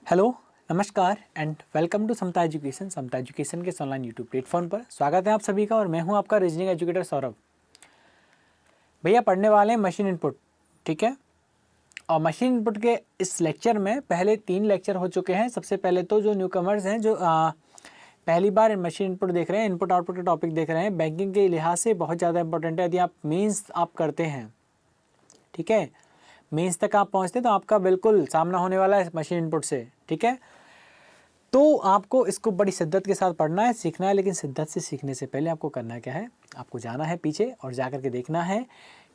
Hello, नमस्कार and welcome to Samta education के online YouTube platform पर स्वागत है आप सभी का। और मैं हूं आपका रीजनिंग एजुकेटर सौरभ। भैया पढ़ने वाले हैं मशीन इनपुट, ठीक है। और मशीन इनपुट के इस लेक्चर में पहले 3 लेक्चर हो चुके हैं। सबसे पहले तो जो न्यू कमर्स हैं, जो पहली बार मशीन इनपुट देख रहे हैं, इनपुट आउटपुट के टॉपिक देख रहे हैं, बैंकिंग के लिहाज से बहुत ज़्यादा इंपॉर्टेंट है। यदि आप मीन्स आप करते हैं, ठीक है, मीन्स तक आप पहुँचते हैं तो आपका बिल्कुल सामना होने वाला है मशीन इनपुट से, ठीक है। तो आपको इसको बड़ी शिद्दत के साथ पढ़ना है, सीखना है। लेकिन शिद्दत से सीखने से पहले आपको करना क्या है, आपको जाना है पीछे और जाकर के देखना है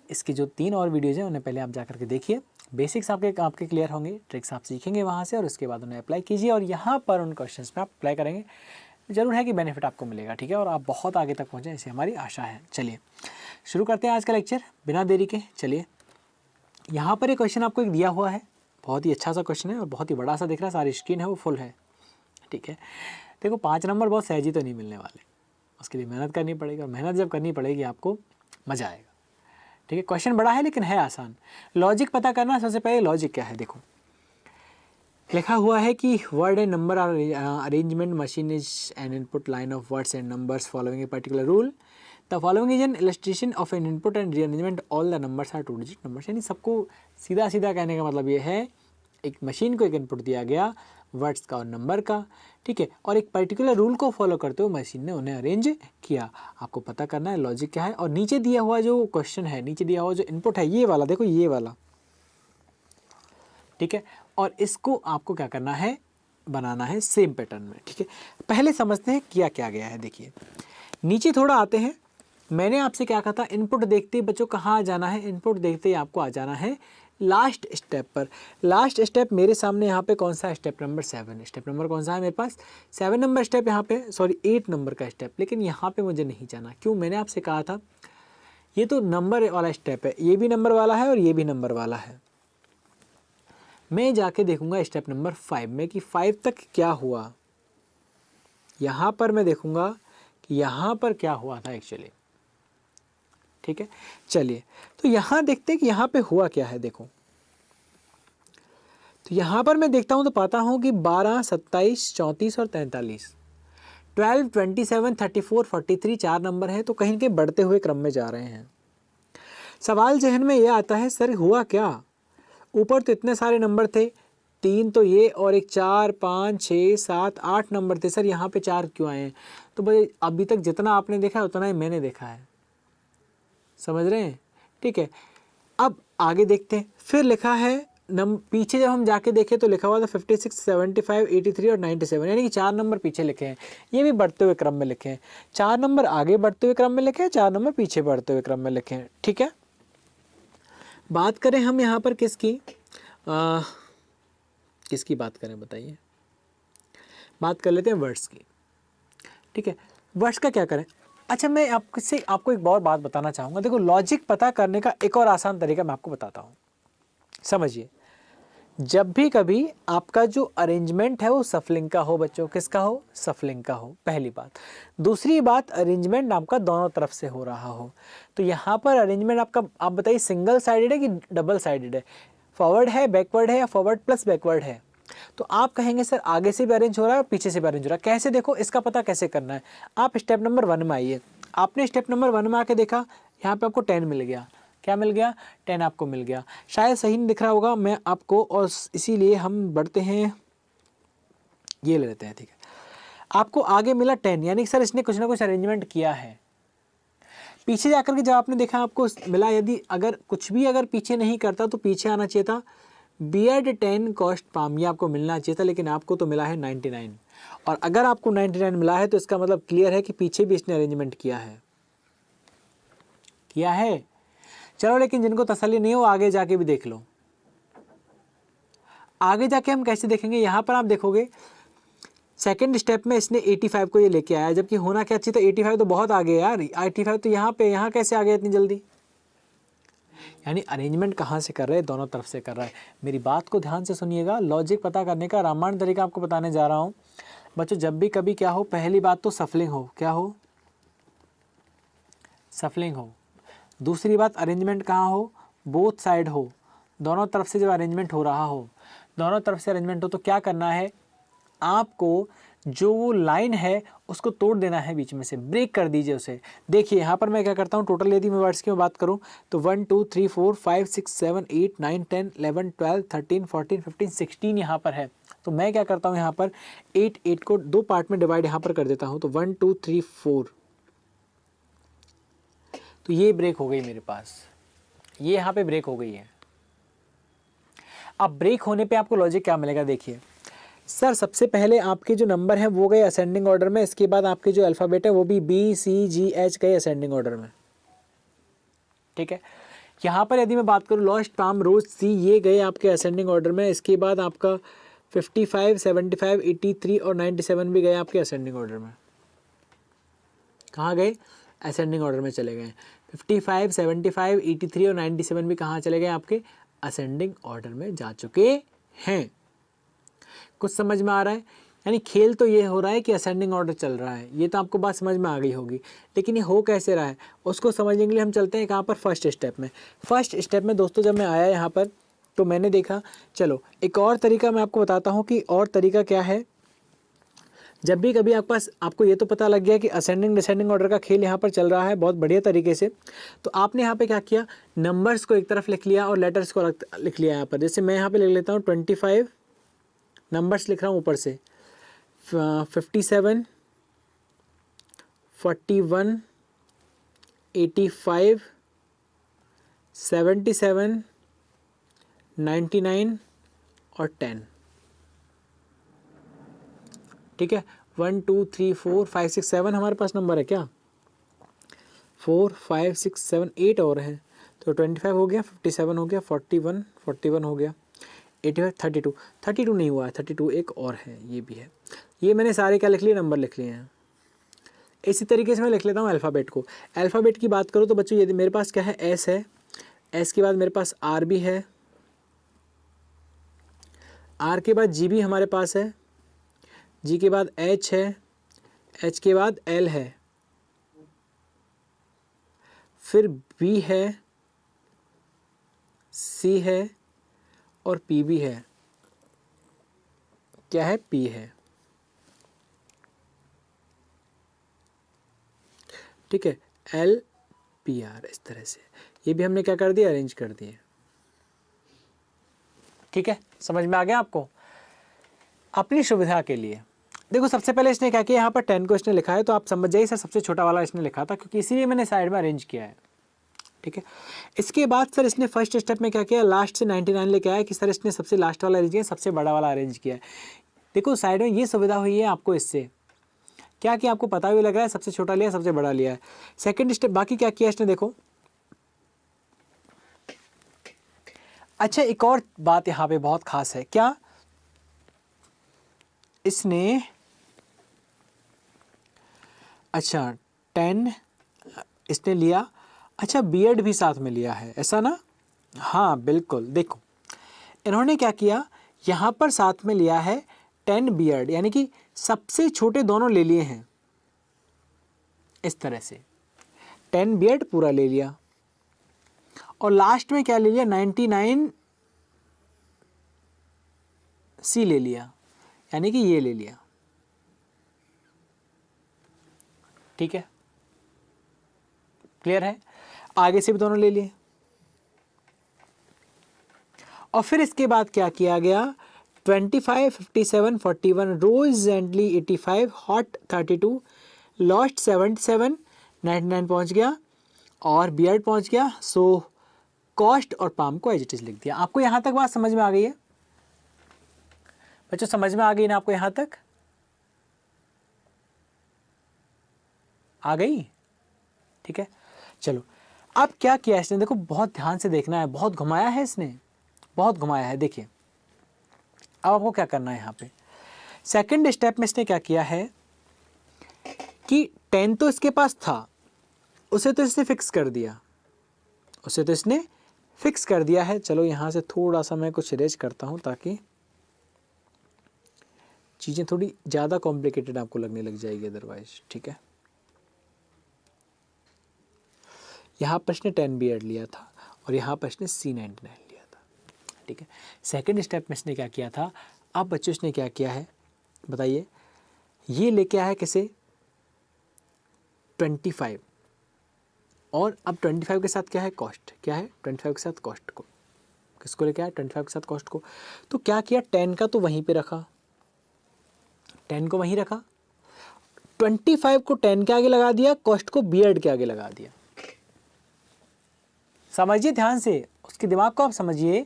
इसकी जो 3 और वीडियोज़ हैं उन्हें पहले आप जाकर के देखिए। बेसिक्स आपके क्लियर होंगे, ट्रिक्स आप सीखेंगे वहाँ से और उसके बाद उन्हें अप्लाई कीजिए और यहाँ पर उन क्वेश्चंस पे आप अप्लाई करेंगे। ज़रूर है कि बेनिफिट आपको मिलेगा, ठीक है, और आप बहुत आगे तक पहुँचें, ऐसी हमारी आशा है। चलिए शुरू करते हैं आज का लेक्चर बिना देरी के। चलिए, यहाँ पर एक क्वेश्चन आपको एक दिया हुआ है, बहुत ही अच्छा सा क्वेश्चन है और बहुत ही बड़ा सा दिख रहा है, सारी स्क्रीन है वो फुल है, ठीक है। देखो 5 नंबर बहुत सहजी तो नहीं मिलने वाले, उसके लिए मेहनत करनी पड़ेगी और मेहनत जब करनी पड़ेगी आपको मज़ा आएगा, ठीक है। क्वेश्चन बड़ा है लेकिन है आसान। लॉजिक पता करना, सबसे पहले लॉजिक क्या है देखो। लिखा हुआ है कि word and number are arrangement machine is an input line of words and numbers following a particular rule. The following is an illustration of an input and rearrangement all the numbers are 2 digit numbers. यानी सबको सीधा सीधा कहने का मतलब ये है, एक मशीन को एक इनपुट दिया गया वर्ड्स का और नंबर का, ठीक है, और एक पर्टिकुलर रूल को फॉलो करते हुए मशीन ने उन्हें अरेंज किया। आपको पता करना है लॉजिक क्या है। और नीचे दिया हुआ जो क्वेश्चन है, नीचे दिया हुआ जो इनपुट है, ये वाला देखो, ये वाला, ठीक है, और इसको आपको क्या करना है, बनाना है सेम पैटर्न में, ठीक है। पहले समझते हैं किया क्या गया है। देखिए नीचे थोड़ा आते हैं। मैंने आपसे क्या कहा था, इनपुट देखते ही बच्चों कहाँ आ जाना है, इनपुट देखते ही आपको आ जाना है लास्ट स्टेप पर। लास्ट स्टेप मेरे सामने यहाँ पे कौन सा, स्टेप नंबर 7। स्टेप नंबर कौन सा है मेरे पास, 7 नंबर स्टेप यहाँ पे, सॉरी 8 नंबर का स्टेप। लेकिन यहाँ पे मुझे नहीं जाना, क्यों, मैंने आपसे कहा था ये तो नंबर वाला स्टेप है, ये भी नंबर वाला है और ये भी नंबर वाला है। मैं जाके देखूंगा स्टेप नंबर 5 में कि 5 तक क्या हुआ। यहाँ पर मैं देखूंगा कि यहाँ पर क्या हुआ था एक्चुअली, ठीक है। चलिए तो यहाँ देखते हैं कि यहाँ पे हुआ क्या है। देखो तो यहाँ पर मैं देखता हूँ तो पाता हूँ कि 12, 27, 34 और 43, 12, 27, 34, 43 4 नंबर हैं, तो कहीं के बढ़ते हुए क्रम में जा रहे हैं। सवाल जहन में यह आता है, सर हुआ क्या, ऊपर तो इतने सारे नंबर थे, 3 तो ये और एक 4, 5, 6, 7, 8 नंबर थे, सर यहाँ पे 4 क्यों आए हैं। तो भाई अभी तक जितना आपने देखा है उतना ही मैंने देखा है, समझ रहे हैं, ठीक है। अब आगे देखते हैं, फिर लिखा है पीछे जब हम जाके देखें तो लिखा हुआ था 56, 75, 83 और 97, यानी कि 4 नंबर पीछे लिखे हैं। ये भी बढ़ते हुए क्रम में लिखे हैं, 4 नंबर आगे बढ़ते हुए क्रम में लिखे हैं, 4 नंबर पीछे बढ़ते हुए क्रम में लिखे हैं, ठीक है। बात करें हम यहाँ पर किसकी, किसकी बात करें बताइए, बात कर लेते हैं वर्ड्स की, ठीक है। वर्ड्स का क्या करें। अच्छा मैं आपको एक और बात बताना चाहूँगा। देखो लॉजिक पता करने का एक और आसान तरीका मैं आपको बताता हूँ, समझिए। जब भी कभी आपका जो अरेंजमेंट है वो सफलिंग का हो बच्चों, किसका हो, सफलिंग का हो, पहली बात। दूसरी बात, अरेंजमेंट आपका दोनों तरफ से हो रहा हो। तो यहाँ पर अरेंजमेंट आपका, आप बताइए सिंगल साइडेड है कि डबल साइडेड है, फॉरवर्ड है, बैकवर्ड है, या फॉरवर्ड प्लस बैकवर्ड है। तो आप कहेंगे सर आगे से भी अरेंज हो रहा है और पीछे से भी अरेंज हो रहा है, कैसे, देखो इसका पता कैसे करना है। आप स्टेप नंबर 1 में आइए। आपने स्टेप नंबर 1 में आके देखा, यहाँ पे आपको 10 मिल गया, क्या मिल गया, 10 आपको मिल गया। शायद सही नहीं दिख रहा होगा मैं आपको, और इसीलिए हम बढ़ते हैं, ये ले लेते हैं, ठीक है। आपको आगे मिला 10, यानी सर इसने कुछ ना कुछ अरेंजमेंट किया है। पीछे जाकर के जब आपने देखा आपको मिला, यदि अगर कुछ भी अगर पीछे नहीं करता तो पीछे आना चाहिए था, बियर्ड 10 कॉस्ट पाम, ये आपको मिलना चाहिए था, लेकिन आपको तो मिला है 99। और अगर आपको 99 मिला है तो इसका मतलब क्लियर है कि पीछे भी इसने अरेंजमेंट किया है। चलो लेकिन जिनको तसल्ली नहीं हो आगे जाके भी देख लो। आगे जाके हम कैसे देखेंगे, यहाँ पर आप देखोगे सेकंड स्टेप में इसने 85 को ये लेके आया, जबकि होना क्या चाहिए था, 85 तो बहुत आगे यार, 85 तो यहाँ कैसे आ गया इतनी जल्दी। यानी अरेंजमेंट कहाँ से कर रहे हैं, दोनों तरफ से कर रहा है। मेरी बात को ध्यान से सुनिएगा, लॉजिक पता करने का रामायण तरीका आपको बताने जा रहा हूँ बच्चों। जब भी कभी क्या हो, पहली बात तो सफलिंग हो, क्या हो, सफलिंग हो। दूसरी बात अरेंजमेंट कहाँ हो, बोथ साइड हो, दोनों तरफ से जब अरेंजमेंट हो रहा हो। दोनों तरफ से अरेंजमेंट हो, तो क्या करना है आपको, जो वो लाइन है उसको तोड़ देना है, बीच में से ब्रेक कर दीजिए उसे। देखिए यहाँ पर मैं क्या करता हूँ, टोटल यदि मैं वर्ड्स की बात करूँ तो 1 2 3 4 5 6 7 8 9 10 11 12 13 14 15 16 यहाँ पर है। तो मैं क्या करता हूँ यहाँ पर 8 को 2 पार्ट में डिवाइड यहाँ पर कर देता हूँ, तो 1 2 3 4, तो ये ब्रेक हो गई मेरे पास, ये यहाँ पे ब्रेक हो गई है। अब ब्रेक होने पे आपको लॉजिक क्या मिलेगा, देखिए सर सबसे पहले आपके जो नंबर है वो गए असेंडिंग ऑर्डर में, इसके बाद आपके जो अल्फ़ाबेट है वो भी बी सी जी एच गए असेंडिंग ऑर्डर में, ठीक है। यहाँ पर यदि मैं बात करूँ लॉस्ट पाम रोज सी, ये गए आपके असेंडिंग ऑर्डर में, इसके बाद आपका 55 75 83 और 97 भी गए आपके असेंडिंग ऑर्डर में। कहाँ गए, असेंडिंग ऑर्डर में चले गए। 55 75 83 और 97 भी कहाँ चले गए, आपके असेंडिंग ऑर्डर में जा चुके हैं। कुछ समझ में आ रहा है, यानी खेल तो ये हो रहा है कि असेंडिंग ऑर्डर चल रहा है, ये तो आपको बात समझ में आ गई होगी, लेकिन ये हो कैसे रहा है उसको समझने के लिए हम चलते हैं कहाँ पर, फर्स्ट स्टेप में। फर्स्ट स्टेप में दोस्तों जब मैं आया यहाँ पर तो मैंने देखा, चलो एक और तरीका मैं आपको बताता हूँ कि और तरीका क्या है। जब भी कभी आपको ये तो पता लग गया कि असेंडिंग डिसेंडिंग ऑर्डर का खेल यहाँ पर चल रहा है बहुत बढ़िया तरीके से, तो आपने यहाँ पे क्या किया, नंबर्स को एक तरफ लिख लिया और लेटर्स को अलग लिख लिया यहाँ पर। जैसे मैं यहाँ पे लिख लेता हूँ 25 नंबर्स लिख रहा हूँ ऊपर से, 57 41 85 77 99 और 10, ठीक है। 1 2 3 4 5 6 7 हमारे पास नंबर है क्या, 4 5 6 7 8 और हैं, तो 25 हो गया, 57 हो गया, 41 हो गया, 85 32 नहीं हुआ है, 32 एक और है, ये भी है। ये मैंने सारे क्या लिख लिए, नंबर लिख लिए हैं। इसी तरीके से मैं लिख लेता हूँ अल्फ़ाबेट को। अल्फ़ाबेट की बात करूँ तो बच्चों यदि मेरे पास क्या है, एस है, एस के बाद मेरे पास आर भी है, आर के बाद जी भी हमारे पास है, जी के बाद एच है, एच के बाद एल है, फिर बी है, सी है और पी भी है। क्या है, पी है, ठीक है। एल पी आर, इस तरह से ये भी हमने क्या कर दिया, अरेंज कर दिए, ठीक है। समझ में आ गया आपको। अपनी सुविधा के लिए देखो, सबसे पहले इसने क्या किया, यहाँ पर 10 को इसने लिखा है, तो आप समझ जाइए सर सबसे छोटा वाला इसने लिखा था, क्योंकि इसीलिए मैंने साइड में अरेंज किया है, ठीक है। इसके बाद सर इसने फर्स्ट स्टेप में क्या किया, लास्ट से 99 लेके आया कि सर इसने सबसे लास्ट वाला अरेंज किया, सबसे बड़ा वाला अरेंज किया है। देखो साइड में ये सुविधा हुई है आपको इससे, क्या कि आपको पता भी लग रहा है सबसे छोटा लिया सबसे बड़ा लिया है। सेकंड स्टेप बाकी क्या किया इसने, देखो अच्छा एक और बात यहाँ पे बहुत खास है, क्या इसने, अच्छा 10 इसने लिया, अच्छा बीएड भी साथ में लिया है, ऐसा ना, हाँ बिल्कुल। देखो इन्होंने क्या किया, यहाँ पर साथ में लिया है 10 बीएड, यानी कि सबसे छोटे दोनों ले लिए हैं, इस तरह से 10 बीएड पूरा ले लिया, और लास्ट में क्या ले लिया, 99 सी ले लिया, यानी कि ये ले लिया, ठीक है। क्लियर है, आगे से भी दोनों ले लिए। और फिर इसके बाद क्या किया गया, 25 57 41 रोज जेंटली 85 हॉट 32 लॉस्ट 77 99 पहुंच गया और बियर्ड पहुंच गया। सो कॉस्ट और पाम को एज इट इज लिख दिया। आपको यहां तक बात समझ में आ गई है बच्चों, समझ में आ गई ना आपको, यहां तक आ गई, ठीक है। चलो अब क्या किया इसने, देखो बहुत ध्यान से देखना है, बहुत घुमाया है इसने, बहुत घुमाया है। देखिए अब आपको क्या करना है, यहाँ पे सेकंड स्टेप में इसने क्या किया है कि 10 तो इसके पास था, उसे तो इसने फिक्स कर दिया, उसे तो इसने फिक्स कर दिया है। चलो यहाँ से थोड़ा सा मैं कुछ इरेज करता हूँ ताकि चीज़ें थोड़ी ज़्यादा कॉम्प्लिकेटेड आपको लगने लग जाएगी अदरवाइज, ठीक है। यहाँ पर इसने 10 बीएड लिया था और यहाँ पर इसने C99 लिया था, ठीक है। सेकंड स्टेप में इसने क्या किया था, अब बच्चों इसने क्या किया है बताइए, ये लेके आया है किसे 25, और अब 25 के साथ क्या है कॉस्ट, क्या है 25 के साथ कॉस्ट को, किसको लेके आया 25 के साथ कॉस्ट को। तो क्या किया 10 का तो वहीं पे रखा, 10 को वहीं रखा, 25 को 10 के आगे लगा दिया, कॉस्ट को बीएड के आगे लगा दिया। समझिए ध्यान से, उसके दिमाग को आप समझिए।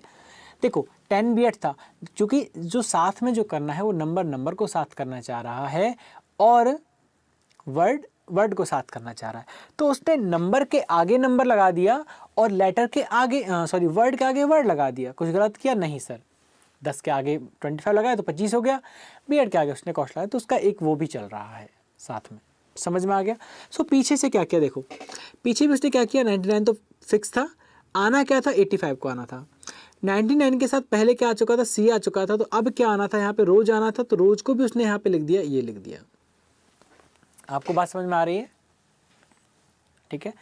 देखो 10 बीएड था, क्योंकि जो साथ में जो करना है वो नंबर को साथ करना चाह रहा है और वर्ड को साथ करना चाह रहा है, तो उसने नंबर के आगे नंबर लगा दिया और लेटर के आगे वर्ड के आगे वर्ड लगा दिया। कुछ गलत किया नहीं सर, 10 के आगे 25 लगाया तो 25 हो गया, बीएड के आगे उसने कॉस्ट लगाया तो उसका एक वो भी चल रहा है साथ में। समझ में आ गया। सो पीछे से क्या किया, देखो पीछे भी उसने क्या किया, 99 तो फिक्स था, आना क्या था 85 को आना था, 99 के साथ पहले क्या आ चुका था, सी आ चुका था, तो अब क्या आना था यहाँ पे रोज आना था, तो रोज को भी उसने यहाँ पे लिख दिया, ये लिख दिया। आपको बात समझ में आ रही है, ठीक है।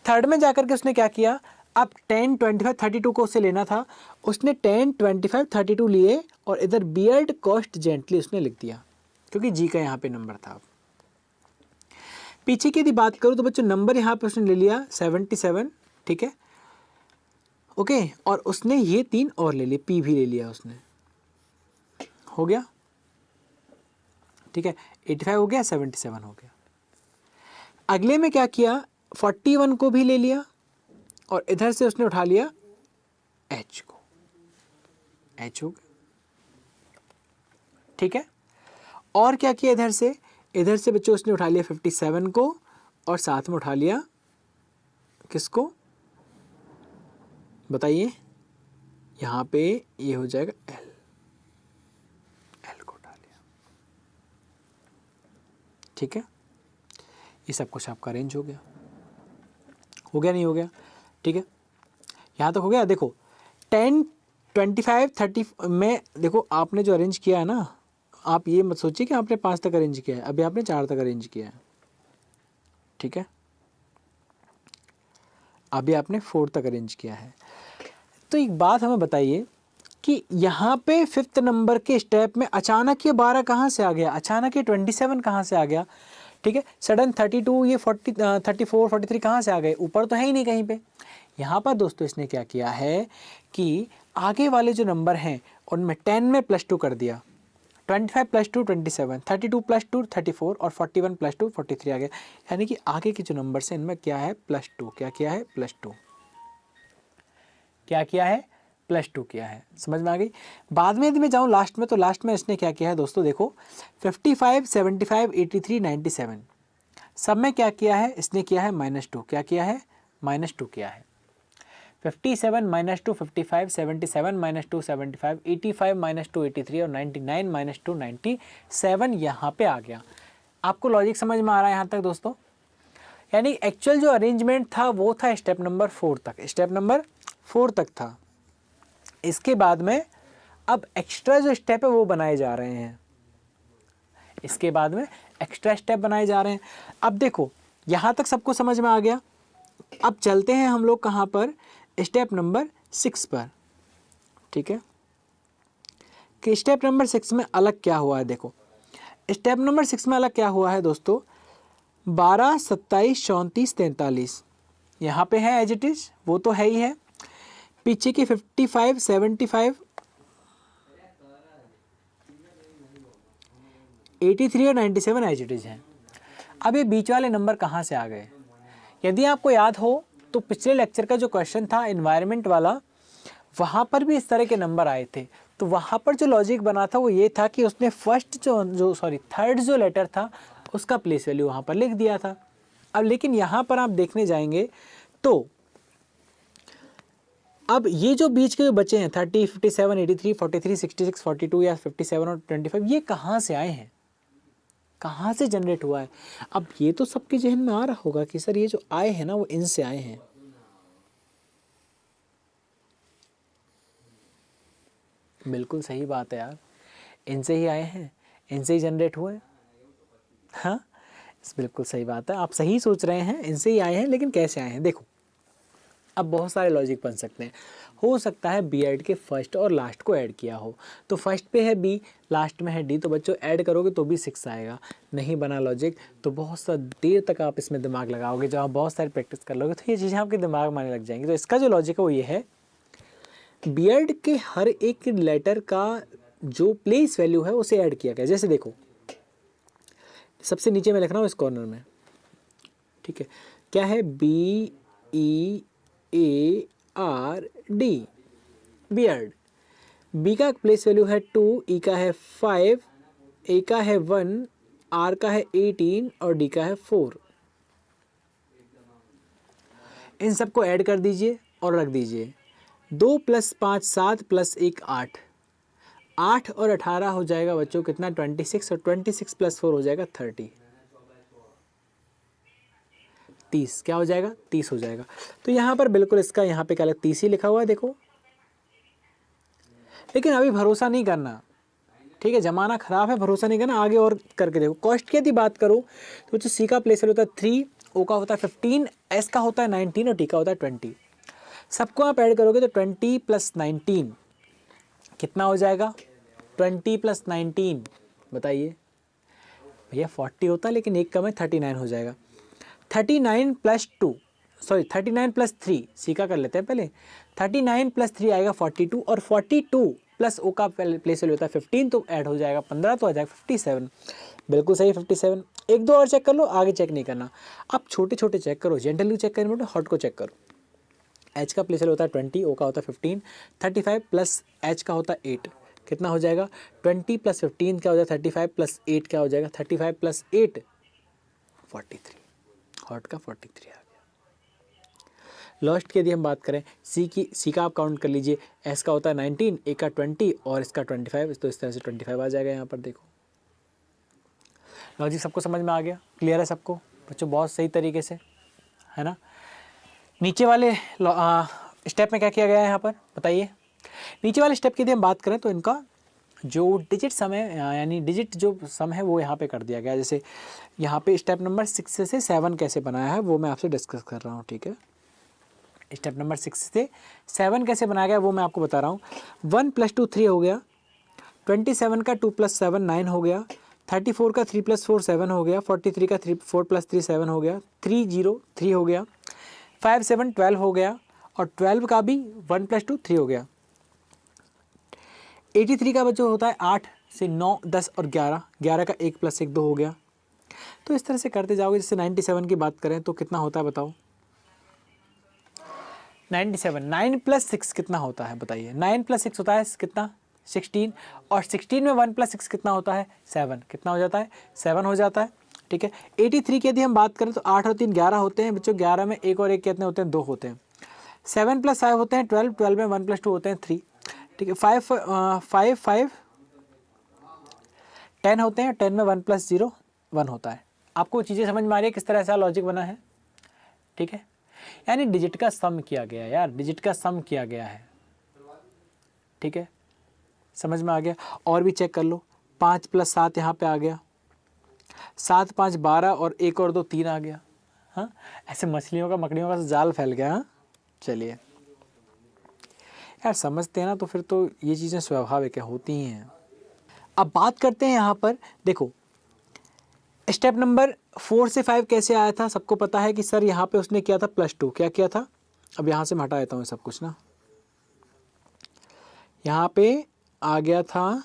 थर्ड में जाकर के उसने क्या किया, अब 10 25 32 को उससे लेना था, उसने 10 25 32 लिए और इधर बीएड कॉस्ट जेंटली उसने लिख दिया, क्योंकि जी का यहाँ पे नंबर था। पीछे की यदि बात करूँ तो बच्चों नंबर यहाँ पे उसने ले लिया 77, ठीक है ओके, और उसने ये 3 और ले लिए, पी भी ले लिया उसने, हो गया ठीक है, 85 हो गया, 77 हो गया। अगले में क्या किया, 41 को भी ले लिया और इधर से उसने उठा लिया एच को, एच हो गया, ठीक है। और क्या किया, इधर से बच्चों उसने उठा लिया 57 को और साथ में उठा लिया किसको बताइए, यहाँ पे ये हो जाएगा एल, एल को उठा लिया, ठीक है। ये सब कुछ आपका अरेंज हो गया नहीं हो गया, ठीक है, यहाँ तक हो गया। देखो 10 25 30 में देखो आपने जो अरेंज किया है ना, आप ये मत सोचिए कि आपने 5 तक अरेंज किया है, अभी आपने 4 तक अरेंज किया है, ठीक है, अभी आपने 4 तक अरेंज किया है। तो एक बात हमें बताइए कि यहाँ पे 5th नंबर के स्टेप में अचानक ये 12 कहाँ से आ गया, अचानक ये 27 कहाँ से आ गया, ठीक है, सडन 32 ये 40 34 43 कहाँ से आ गए, ऊपर तो है ही नहीं कहीं पे। यहाँ पर दोस्तों इसने क्या किया है कि आगे वाले जो नंबर हैं उनमें 10 में +2 कर दिया, 25 + 2 27, 32 + 2 34 और 41 + 2 43 आ गया। यानी कि आगे के जो नंबर्स हैं इनमें क्या है +2, क्या किया है +2, क्या किया है +2 किया है। समझ में आ गई। बाद में यदि मैं जाऊँ लास्ट में, तो लास्ट में इसने क्या किया है दोस्तों, देखो 55 75 83 97 सब में क्या किया है इसने, किया है -2, क्या किया है -2 किया है। 57 -2 55 77 -2 75 85 -2 83 और 99 -2 97 यहाँ पे आ गया। आपको लॉजिक समझ में आ रहा है यहाँ तक दोस्तों। यानी एक्चुअल जो अरेंजमेंट था वो था स्टेप नंबर 4 तक, स्टेप नंबर 4 तक था। इसके बाद में अब एक्स्ट्रा जो स्टेप है वो बनाए जा रहे हैं, इसके बाद में एक्स्ट्रा स्टेप बनाए जा रहे हैं। अब देखो यहाँ तक सबको समझ में आ गया। अब चलते हैं हम लोग कहाँ पर, स्टेप नंबर 6 पर, ठीक है, कि स्टेप नंबर 6 में अलग क्या हुआ है। देखो स्टेप नंबर 6 में अलग क्या हुआ है दोस्तों, 12 27 34 43 यहाँ पे है एज इट इज, वो तो है ही है। पीछे की 55 75 83 और 97 एज इट इज है। अब ये बीच वाले नंबर कहाँ से आ गए, यदि आपको याद हो तो पिछले लेक्चर का जो क्वेश्चन था एनवायरनमेंट वाला, वहाँ पर भी इस तरह के नंबर आए थे। तो वहाँ पर जो लॉजिक बना था वो ये था कि उसने थर्ड जो लेटर था उसका प्लेस वैल्यू वहाँ पर लिख दिया था। अब लेकिन यहाँ पर आप देखने जाएंगे तो अब ये जो बीच के जो बचे हैं 30 57 83 43 66 42 या 57 और 25, ये कहाँ से आए हैं, कहाँ से जनरेट हुआ है। अब ये तो सबके जहन में आ रहा होगा कि सर ये जो आए हैं ना वो इनसे आए हैं। बिल्कुल सही बात है यार, इनसे ही आए हैं, इनसे ही जनरेट हुए। हाँ बिल्कुल सही बात है, आप सही सोच रहे हैं, इनसे ही आए हैं। लेकिन कैसे आए हैं देखो, अब बहुत सारे लॉजिक बन सकते हैं। हो सकता है बी ऐड के फर्स्ट और लास्ट को ऐड किया हो, तो फर्स्ट पे है बी, लास्ट में है डी, तो बच्चों ऐड करोगे तो भी 6 आएगा। नहीं बना लॉजिक तो बहुत सा देर तक आप इसमें दिमाग लगाओगे, जब आप बहुत सारी प्रैक्टिस कर लोगे तो ये चीज़ें आपके दिमाग में आने लग जाएंगी। तो इसका जो लॉजिक है वो ये है, बी ऐड के हर एक लेटर का जो प्लेस वैल्यू है उसे ऐड किया गया। जैसे देखो सबसे नीचे मैं लिख रहा हूँ इस कॉर्नर में, ठीक है, क्या है, B E A R D, beard. B का प्लेस वैल्यू है 2, ई का है 5, ए का है 1, आर का है 18 और डी का है 4। इन सबको ऐड कर दीजिए और रख दीजिए। 2 + 5 7 + 1 8, 8 और 18 हो जाएगा बच्चों कितना, 26, और 26 + 4 हो जाएगा 30 क्या हो जाएगा, 30 हो जाएगा। तो यहाँ पर बिल्कुल इसका यहाँ पे क्या 30 ही लिखा हुआ है देखो। लेकिन अभी भरोसा नहीं करना, ठीक है, ज़माना ख़राब है, भरोसा नहीं करना, आगे और करके देखो। कॉस्ट की यदि बात करो तो जो सी का प्लेस होता है 3, ओ का होता है 15, एस का होता है 19 और टी का होता है 20। सबको आप ऐड करोगे तो 20 + 19 कितना हो जाएगा, 20 + 19 बताइए भैया 40 होता है, लेकिन एक कम है 39 हो जाएगा। 39 + 2 सॉरी 39 + 3 सी का कर लेते हैं पहले। 39 + 3 आएगा 42, और 42 प्लस ओ का प्लेस वैल्यू होता है 15, तो ऐड हो जाएगा 15, तो आ जाएगा 57। बिल्कुल सही 57। एक दो और चेक कर लो, आगे चेक नहीं करना। आप छोटे छोटे चेक करो, जेंटल चेक करना, हॉट को चेक करो। एच का प्लेस वैल्यू होता है 20, ओ का होता है 15, 35 प्लस एच का होता है 8, कितना हो जाएगा, 20 + 15 क्या हो जाएगा, 35 + 8 क्या हो जाएगा, 35 + 8 43, हॉट का 43 आ गया। लास्ट की यदि हम बात करें सी का आप काउंट कर लीजिए, एस का होता है 19, ए का 20 और इसका 25, तो इस तरह से 25 आ जाएगा। यहाँ पर देखो लॉजिक सबको समझ में आ गया, क्लियर है सबको बच्चों, बहुत सही तरीके से, है ना। नीचे वाले स्टेप में क्या किया गया है यहाँ पर बताइए। नीचे वाले स्टेप की यदि हम बात करें तो इनका जो डिजिट सम है, यानी डिजिट जो सम है वो यहाँ पे कर दिया गया है। जैसे यहाँ पे स्टेप नंबर 6 से 7 कैसे बनाया है वो मैं आपसे डिस्कस कर रहा हूँ, ठीक है। स्टेप नंबर 6 से 7 कैसे बनाया गया वो मैं आपको बता रहा हूँ। 1 + 2 3 हो गया, 27 का 2 + 7 9 हो गया, 34 का 3 + 4 7 हो गया, 43 का 4 + 3 7 हो गया, 3 0 3 हो गया, 5 7 12 हो गया, और 12 का भी 1 + 2 3 हो गया। 83 का बच्चों होता है 8 से 9 10 और 11, 11 का 1 + 1 2 हो गया। तो इस तरह से करते जाओगे। जैसे 97 की बात करें तो कितना होता है बताओ, 97 9 + 6 कितना होता है बताइए, 9 + 6 होता है कितना, 16, और 16 में 1 + 6 कितना होता है, 7, कितना हो जाता है, 7 हो जाता है, ठीक है। 83 की यदि हम बात करें तो 8 और 3 11 होते हैं बच्चों, 11 में 1 और 1 कितने होते हैं, 2 होते हैं। 7 + 5 होते हैं 12, 12 में 1 + 2 होते हैं 3, ठीक है। 5 5 10 होते हैं, 10 में 1 + 0 1 होता है। आपको चीज़ें समझ में आ रही है किस तरह ऐसा लॉजिक बना है, ठीक है। यानी डिजिट का सम किया गया है यार, डिजिट का सम किया गया है, ठीक है, समझ में आ गया। और भी चेक कर लो, 5 + 7 यहाँ पे आ गया, 7 5 12 और 1 और 2 3 आ गया। हाँ, ऐसे मछलियों का मकड़ियों का जाल फैल गया। हाँ चलिए यार, समझते हैं ना तो फिर तो ये चीज़ें स्वाभाविक है, होती ही हैं। अब बात करते हैं यहाँ पर, देखो स्टेप नंबर 4 से 5 कैसे आया था, सबको पता है कि सर यहाँ पे उसने किया था +2, क्या किया था। अब यहाँ से मैं हटा देता हूँ सब कुछ ना, यहाँ पे आ गया था,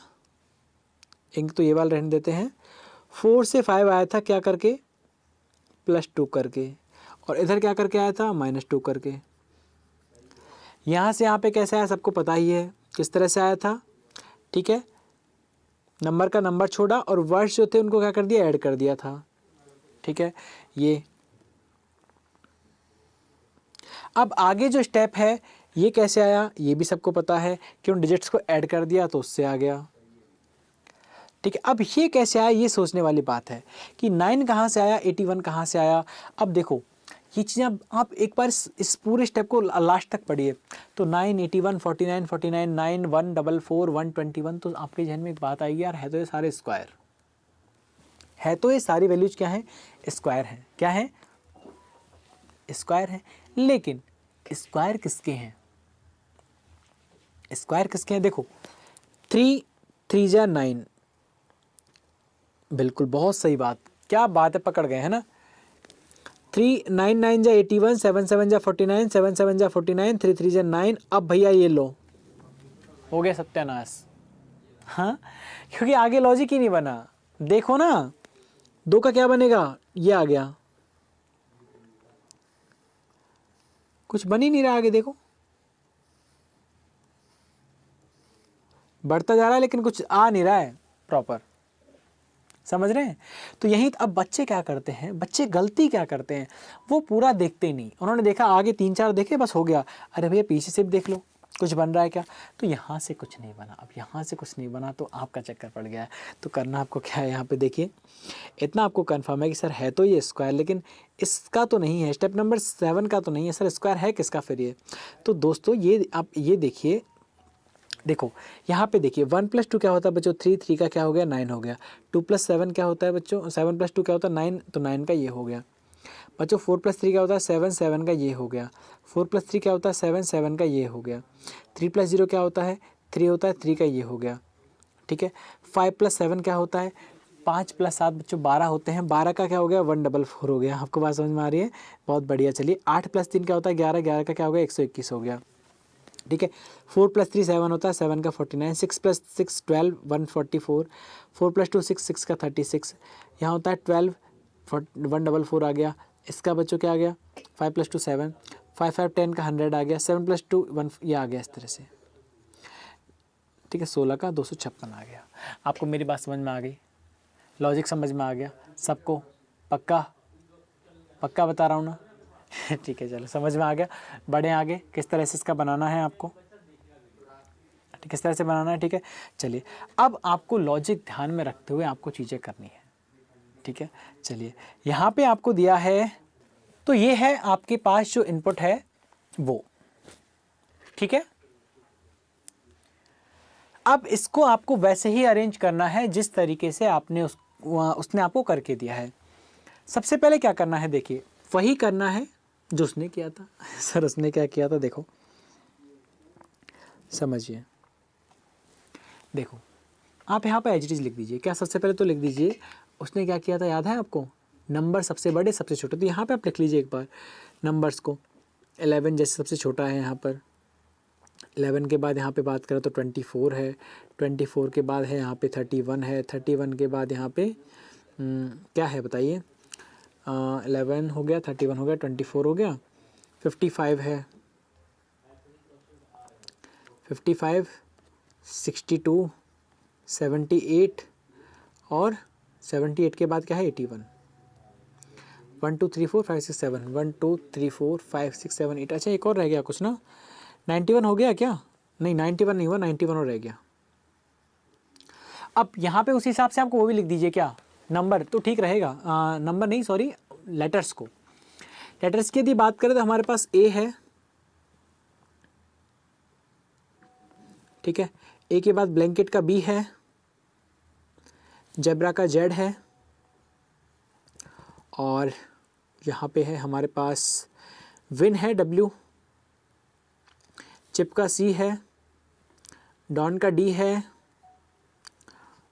इंक तो ये वाला रहने देते हैं। 4 से 5 आया था क्या करके, +2 करके, और इधर क्या करके आया था, -2 करके। यहाँ से यहाँ पे कैसे आया सबको पता ही है, किस तरह से आया था, ठीक है। नंबर का नंबर छोड़ा और वर्ड्स जो थे उनको क्या कर दिया, ऐड कर दिया था, ठीक है। ये अब आगे जो स्टेप है ये कैसे आया, ये भी सबको पता है कि उन डिजिट्स को ऐड कर दिया तो उससे आ गया, ठीक है। अब ये कैसे आया, ये सोचने वाली बात है कि 9 कहाँ से आया, 81 कहाँ से आया। अब देखो ये चीज़ें आप एक बार इस पूरे स्टेप को लास्ट तक पढ़िए, तो 9 81 49 49 9 1 44 121, तो आपके जहन में एक बात आएगी यार, है तो ये सारे स्क्वायर, है तो ये सारी वैल्यूज क्या हैं, स्क्वायर हैं, क्या है, स्क्वायर है। लेकिन स्क्वायर किसके हैं, स्क्वायर किसके हैं, देखो 3 3 जा 9, बिल्कुल बहुत सही बात, क्या बात है, पकड़ गए है ना। 3 9 9 जा 81, 7 7 जा 49, 7 7 जा 49, 3 3 जा 9। अब भैया ये लो, हो गया सत्यानाश। हाँ, क्योंकि आगे लॉजिक ही नहीं बना। देखो ना, 2 का क्या बनेगा, ये आ गया, कुछ बन ही नहीं रहा आगे, देखो बढ़ता जा रहा है लेकिन कुछ आ नहीं रहा है प्रॉपर, समझ रहे हैं। तो यही अब बच्चे क्या करते हैं, बच्चे गलती क्या करते हैं, वो पूरा देखते ही नहीं। उन्होंने देखा आगे 3 4 देखे, बस हो गया, अरे भैया पीछे से भी देख लो कुछ बन रहा है क्या। तो यहाँ से कुछ नहीं बना, अब यहाँ से कुछ नहीं बना तो आपका चक्कर पड़ गया है। तो करना आपको क्या है, यहाँ पे देखिए, इतना आपको कंफर्म है कि सर है तो ये स्क्वायर, लेकिन इसका तो नहीं है, स्टेप नंबर 7 का तो नहीं है सर, स्क्वायर है किसका फिर ये। तो दोस्तों ये आप ये देखिए, देखो यहाँ पे देखिए 1 + 2 क्या होता है बच्चों, 3 3 का क्या हो गया, 9 हो गया। 2 + 7 क्या होता है बच्चों, 7 + 2 क्या होता है, 9, तो 9 का ये हो गया बच्चों। 4 + 3 क्या होता है, 7 7 का ये हो गया। 4 + 3 क्या होता है, 7 7 का ये हो गया। 3 + 0 क्या होता है, 3 होता है, 3 का ये हो गया, ठीक है। 5 + 7 क्या होता है, 5 + 7 बच्चों 12 होते हैं, 12 का क्या हो गया, 144 हो गया। आपको बात समझ में आ रही है, बहुत बढ़िया। चलिए 8 + 3 क्या होता है, 11, 11 का क्या हो गया, 121 हो गया, ठीक है। 4 + 3 7 होता है, 7 का 49, 6 + 6 12 144, 4 + 2 6 6 का 36, यहाँ होता है 12 144 आ गया। इसका बच्चों क्या आ गया, 5 + 2 7, 5 5 10 का 100 आ गया, 7 + 2 1 ये आ गया इस तरह से, ठीक है। 16 का 256 आ गया। आपको मेरी बात समझ में आ गई, लॉजिक समझ में आ गया सबको, पक्का पक्का बता रहा हूँ ना ठीक है, चलो समझ में आ गया। बढ़े आगे, किस तरह से इसका बनाना है आपको, किस तरह से बनाना है, ठीक है। चलिए अब आपको लॉजिक ध्यान में रखते हुए आपको चीज़ें करनी है, ठीक है। चलिए यहाँ पे आपको दिया है, तो ये है आपके पास जो इनपुट है वो, ठीक है। अब इसको आपको वैसे ही अरेंज करना है जिस तरीके से आपने उसने आपको करके दिया है। सबसे पहले क्या करना है, देखिए वही करना है जो उसने किया था सर उसने क्या किया था, देखो समझिए, देखो आप यहाँ पे एच लिख दीजिए। क्या, सबसे पहले तो लिख दीजिए उसने क्या किया था, याद है आपको, नंबर सबसे बड़े सबसे छोटे, तो यहाँ पे आप लिख लीजिए एक बार नंबर्स को। 11 जैसे सबसे छोटा है यहाँ पर, 11 के बाद यहाँ पे बात करें तो 24 है, 24 के बाद है यहाँ पे 31 है, 31 के बाद यहाँ पे क्या है बताइए, 11 हो गया, 31 हो गया, 24 हो गया, 55 है, 55 62 78 और 78 के बाद क्या है 81, 1 2 3 4 5 6 7, 1 2 3 4 5 6 7 8। अच्छा एक और रह गया कुछ ना, 91 हो गया क्या, नहीं 91 नहीं हुआ, 91 और रह गया। अब यहाँ पे उस हिसाब से आपको वो भी लिख दीजिए, क्या नंबर तो ठीक रहेगा, नंबर नहीं सॉरी लेटर्स को। लेटर्स की यदि बात करें तो हमारे पास ए है, ठीक है। ए के बाद ब्लैंकेट का बी है, जेब्रा का जेड है, और यहाँ पे है हमारे पास विन है डब्ल्यू, चिप का सी है, डॉन का डी है,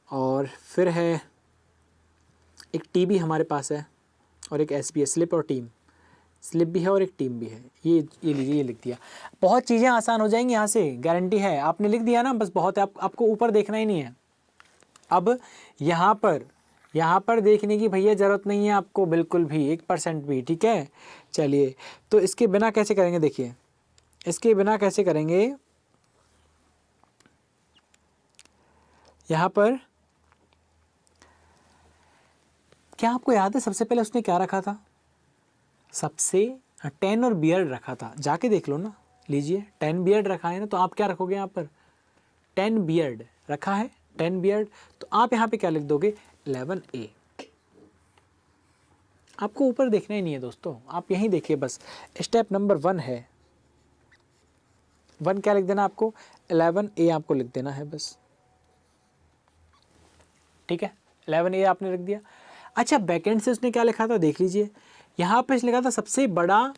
और फिर है एक टी भी हमारे पास है, और एक एस बी है, स्लिप और टीम, स्लिप भी है और एक टीम भी है। ये लीजिए, ये लिख दिया, बहुत चीज़ें आसान हो जाएंगी यहाँ से, गारंटी है। आपने लिख दिया ना, बस बहुत है, आपको ऊपर देखना ही नहीं है। अब यहाँ पर देखने की भैया ज़रूरत नहीं है आपको बिल्कुल भी, 1% भी, ठीक है। चलिए तो इसके बिना कैसे करेंगे, देखिए इसके बिना कैसे करेंगे, यहाँ पर क्या आपको याद है सबसे पहले उसने क्या रखा था, सबसे 10 और बियर्ड रखा था, जाके देख लो ना, लीजिए 10 बियर्ड रखा है ना, तो आप क्या रखोगे यहाँ पर, 10 बियर्ड रखा है, 10 बियर्ड, तो आप यहाँ पे क्या लिख दोगे, 11A। आपको ऊपर देखना ही नहीं है दोस्तों, आप यहीं देखिए बस, स्टेप नंबर 1 है, 1 क्या लिख देना आपको, 11A आपको लिख देना है बस, ठीक है। 11A आपने लिख दिया। अच्छा बैकेंड से उसने क्या लिखा था देख लीजिए, यहाँ पे लिखा था सबसे बड़ा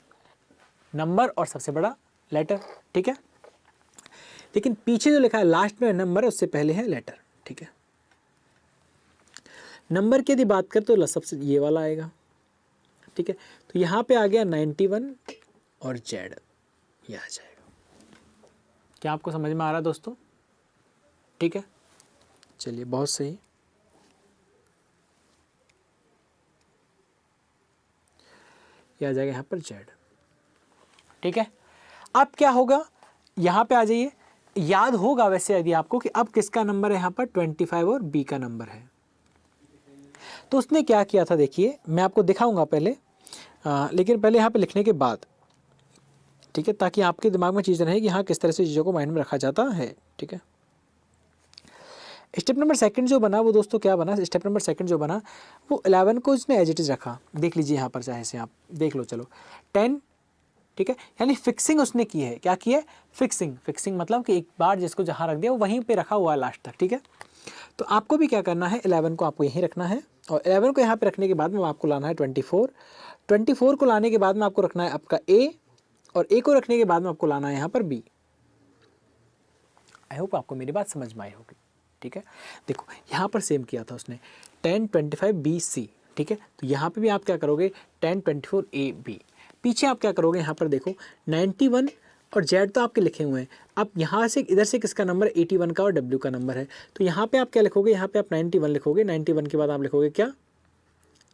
नंबर और सबसे बड़ा लेटर, ठीक है। लेकिन पीछे जो लिखा है लास्ट में नंबर है, उससे पहले है लेटर, ठीक है। नंबर की यदि बात करें तो सबसे ये वाला आएगा, ठीक है। तो यहाँ पे आ गया 91 और जेड, ये आ जाएगा। क्या आपको समझ में आ रहा है दोस्तों? ठीक है, चलिए बहुत सही। ये आ जाएगा यहाँ पर जेड, ठीक है। अब क्या होगा, यहाँ पे आ जाइए। याद होगा वैसे यदि आपको कि अब किसका नंबर है यहाँ पर 25 और बी का नंबर है। तो उसने क्या किया था देखिए, मैं आपको दिखाऊंगा पहले, लेकिन पहले यहाँ पे लिखने के बाद, ठीक है, ताकि आपके दिमाग में चीज़ रहे कि हाँ किस तरह से चीज़ों को माइंड में रखा जाता है, ठीक है। स्टेप नंबर सेकंड जो बना वो दोस्तों क्या बना, स्टेप नंबर सेकंड जो बना वो 11 को उसने एज इट इज़ रखा। देख लीजिए यहाँ पर, चाहे से आप देख लो, चलो 10, ठीक है। यानी फिक्सिंग उसने की है। क्या की है? फिक्सिंग। फिक्सिंग मतलब कि एक बार जिसको जहाँ रख दिया वो वहीं पे रखा हुआ है लास्ट तक, ठीक है। तो आपको भी क्या करना है, 11 को आपको यहीं रखना है, और 11 को यहाँ पे रखने के बाद में आपको लाना है 24। 24 को लाने के बाद में आपको रखना है आपका ए, और ए को रखने के बाद में आपको लाना है यहाँ पर बी। आई होप आपको मेरी बात समझ में आई होगी, ठीक है। देखो यहाँ पर सेम किया था उसने 10 25 बी सी, ठीक है। तो यहाँ पे भी आप क्या करोगे 10 24 ए बी। पीछे आप क्या करोगे, यहाँ पर देखो 91 और जेड तो आपके लिखे हुए हैं। अब यहाँ से इधर से किसका नंबर 81 का और डब्ल्यू का नंबर है। तो यहाँ पे आप क्या लिखोगे, यहाँ पे आप 91 लिखोगे, 91 के बाद आप लिखोगे क्या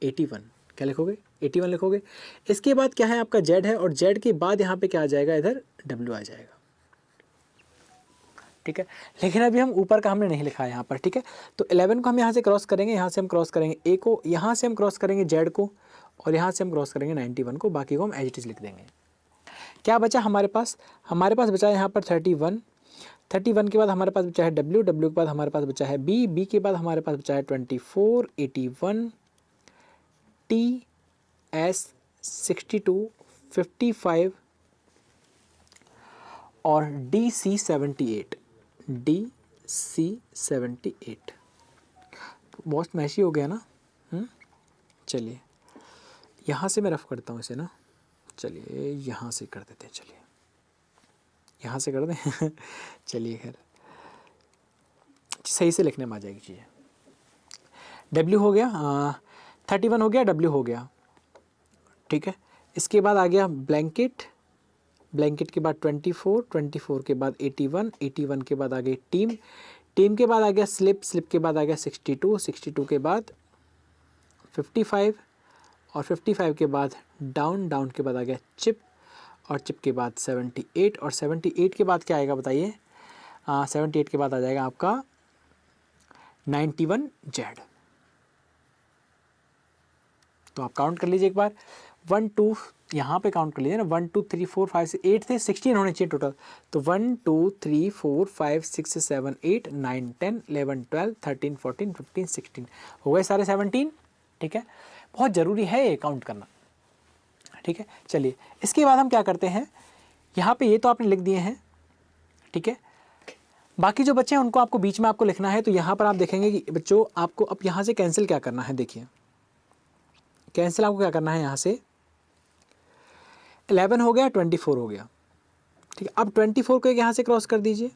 81, क्या लिखोगे 81 लिखोगे। इसके बाद क्या है आपका जेड है, और जेड के बाद यहाँ पे क्या आ जाएगा, इधर डब्ल्यू आ जाएगा, ठीक है। लेकिन अभी हम ऊपर का हमने नहीं लिखा है यहाँ पर, ठीक है। तो 11 को हम यहाँ से क्रॉस करेंगे, यहाँ से हम क्रॉस करेंगे ए को, यहाँ से हम क्रॉस करेंगे जेड को, और यहाँ से हम क्रॉस करेंगे 91 को, बाकी को हम एज इट इज लिख देंगे। क्या बचा हमारे पास बचा है यहाँ पर 31। 31 के बाद हमारे पास बचा है डब्ल्यू, डब्ल्यू के बाद हमारे पास बचा है बी, बी के बाद हमारे पास बचा है 24, 81, टी, एस, 62, 55 और डी सी 78, डी सी 78। बहुत मैशी हो गया ना। चलिए यहाँ से मैं रफ करता हूँ इसे ना, चलिए यहाँ से कर देते हैं, चलिए यहाँ से कर दें चलिए खैर सही से लिखने में आ जाएगी चीज़ें। डब्ल्यू हो गया, 31 हो गया, डब्ल्यू हो गया, ठीक है। इसके बाद आ गया ब्लैंकेट, ब्लैंकेट के बाद 24, 24 के बाद 81, 81 के बाद आ गई टीम, टीम के बाद आ गया स्लिप, स्लिप के बाद आ गया 62, 62 के बाद 55, और 55 के बाद डाउन, डाउन के बाद आ गया चिप, और चिप के बाद 78, और 78 के बाद क्या आएगा बताइए, 78 के बाद आ जाएगा आपका 91 जेड। तो आप काउंट कर लीजिए एक बार, 1 2 यहाँ पे काउंट कर लीजिए ना, 1 2 3 4 5 8 थे, 16 होने चाहिए टोटल। तो 1 2 3 4 5 6 7 8 9 10 11 12 13 14 15 16 हो गए सारे 17, ठीक है। बहुत ज़रूरी है ये काउंट करना, ठीक है। चलिए इसके बाद हम क्या करते हैं, यहाँ पे ये तो आपने लिख दिए हैं, ठीक है। बाकी जो बच्चे हैं उनको आपको बीच में आपको लिखना है। तो यहाँ पर आप देखेंगे कि बच्चों आपको अब यहाँ से कैंसिल क्या करना है, देखिए कैंसिल आपको क्या करना है, यहाँ से 11 हो गया, 24 हो गया, ठीक है। अब 24 को यहाँ से क्रॉस कर दीजिए,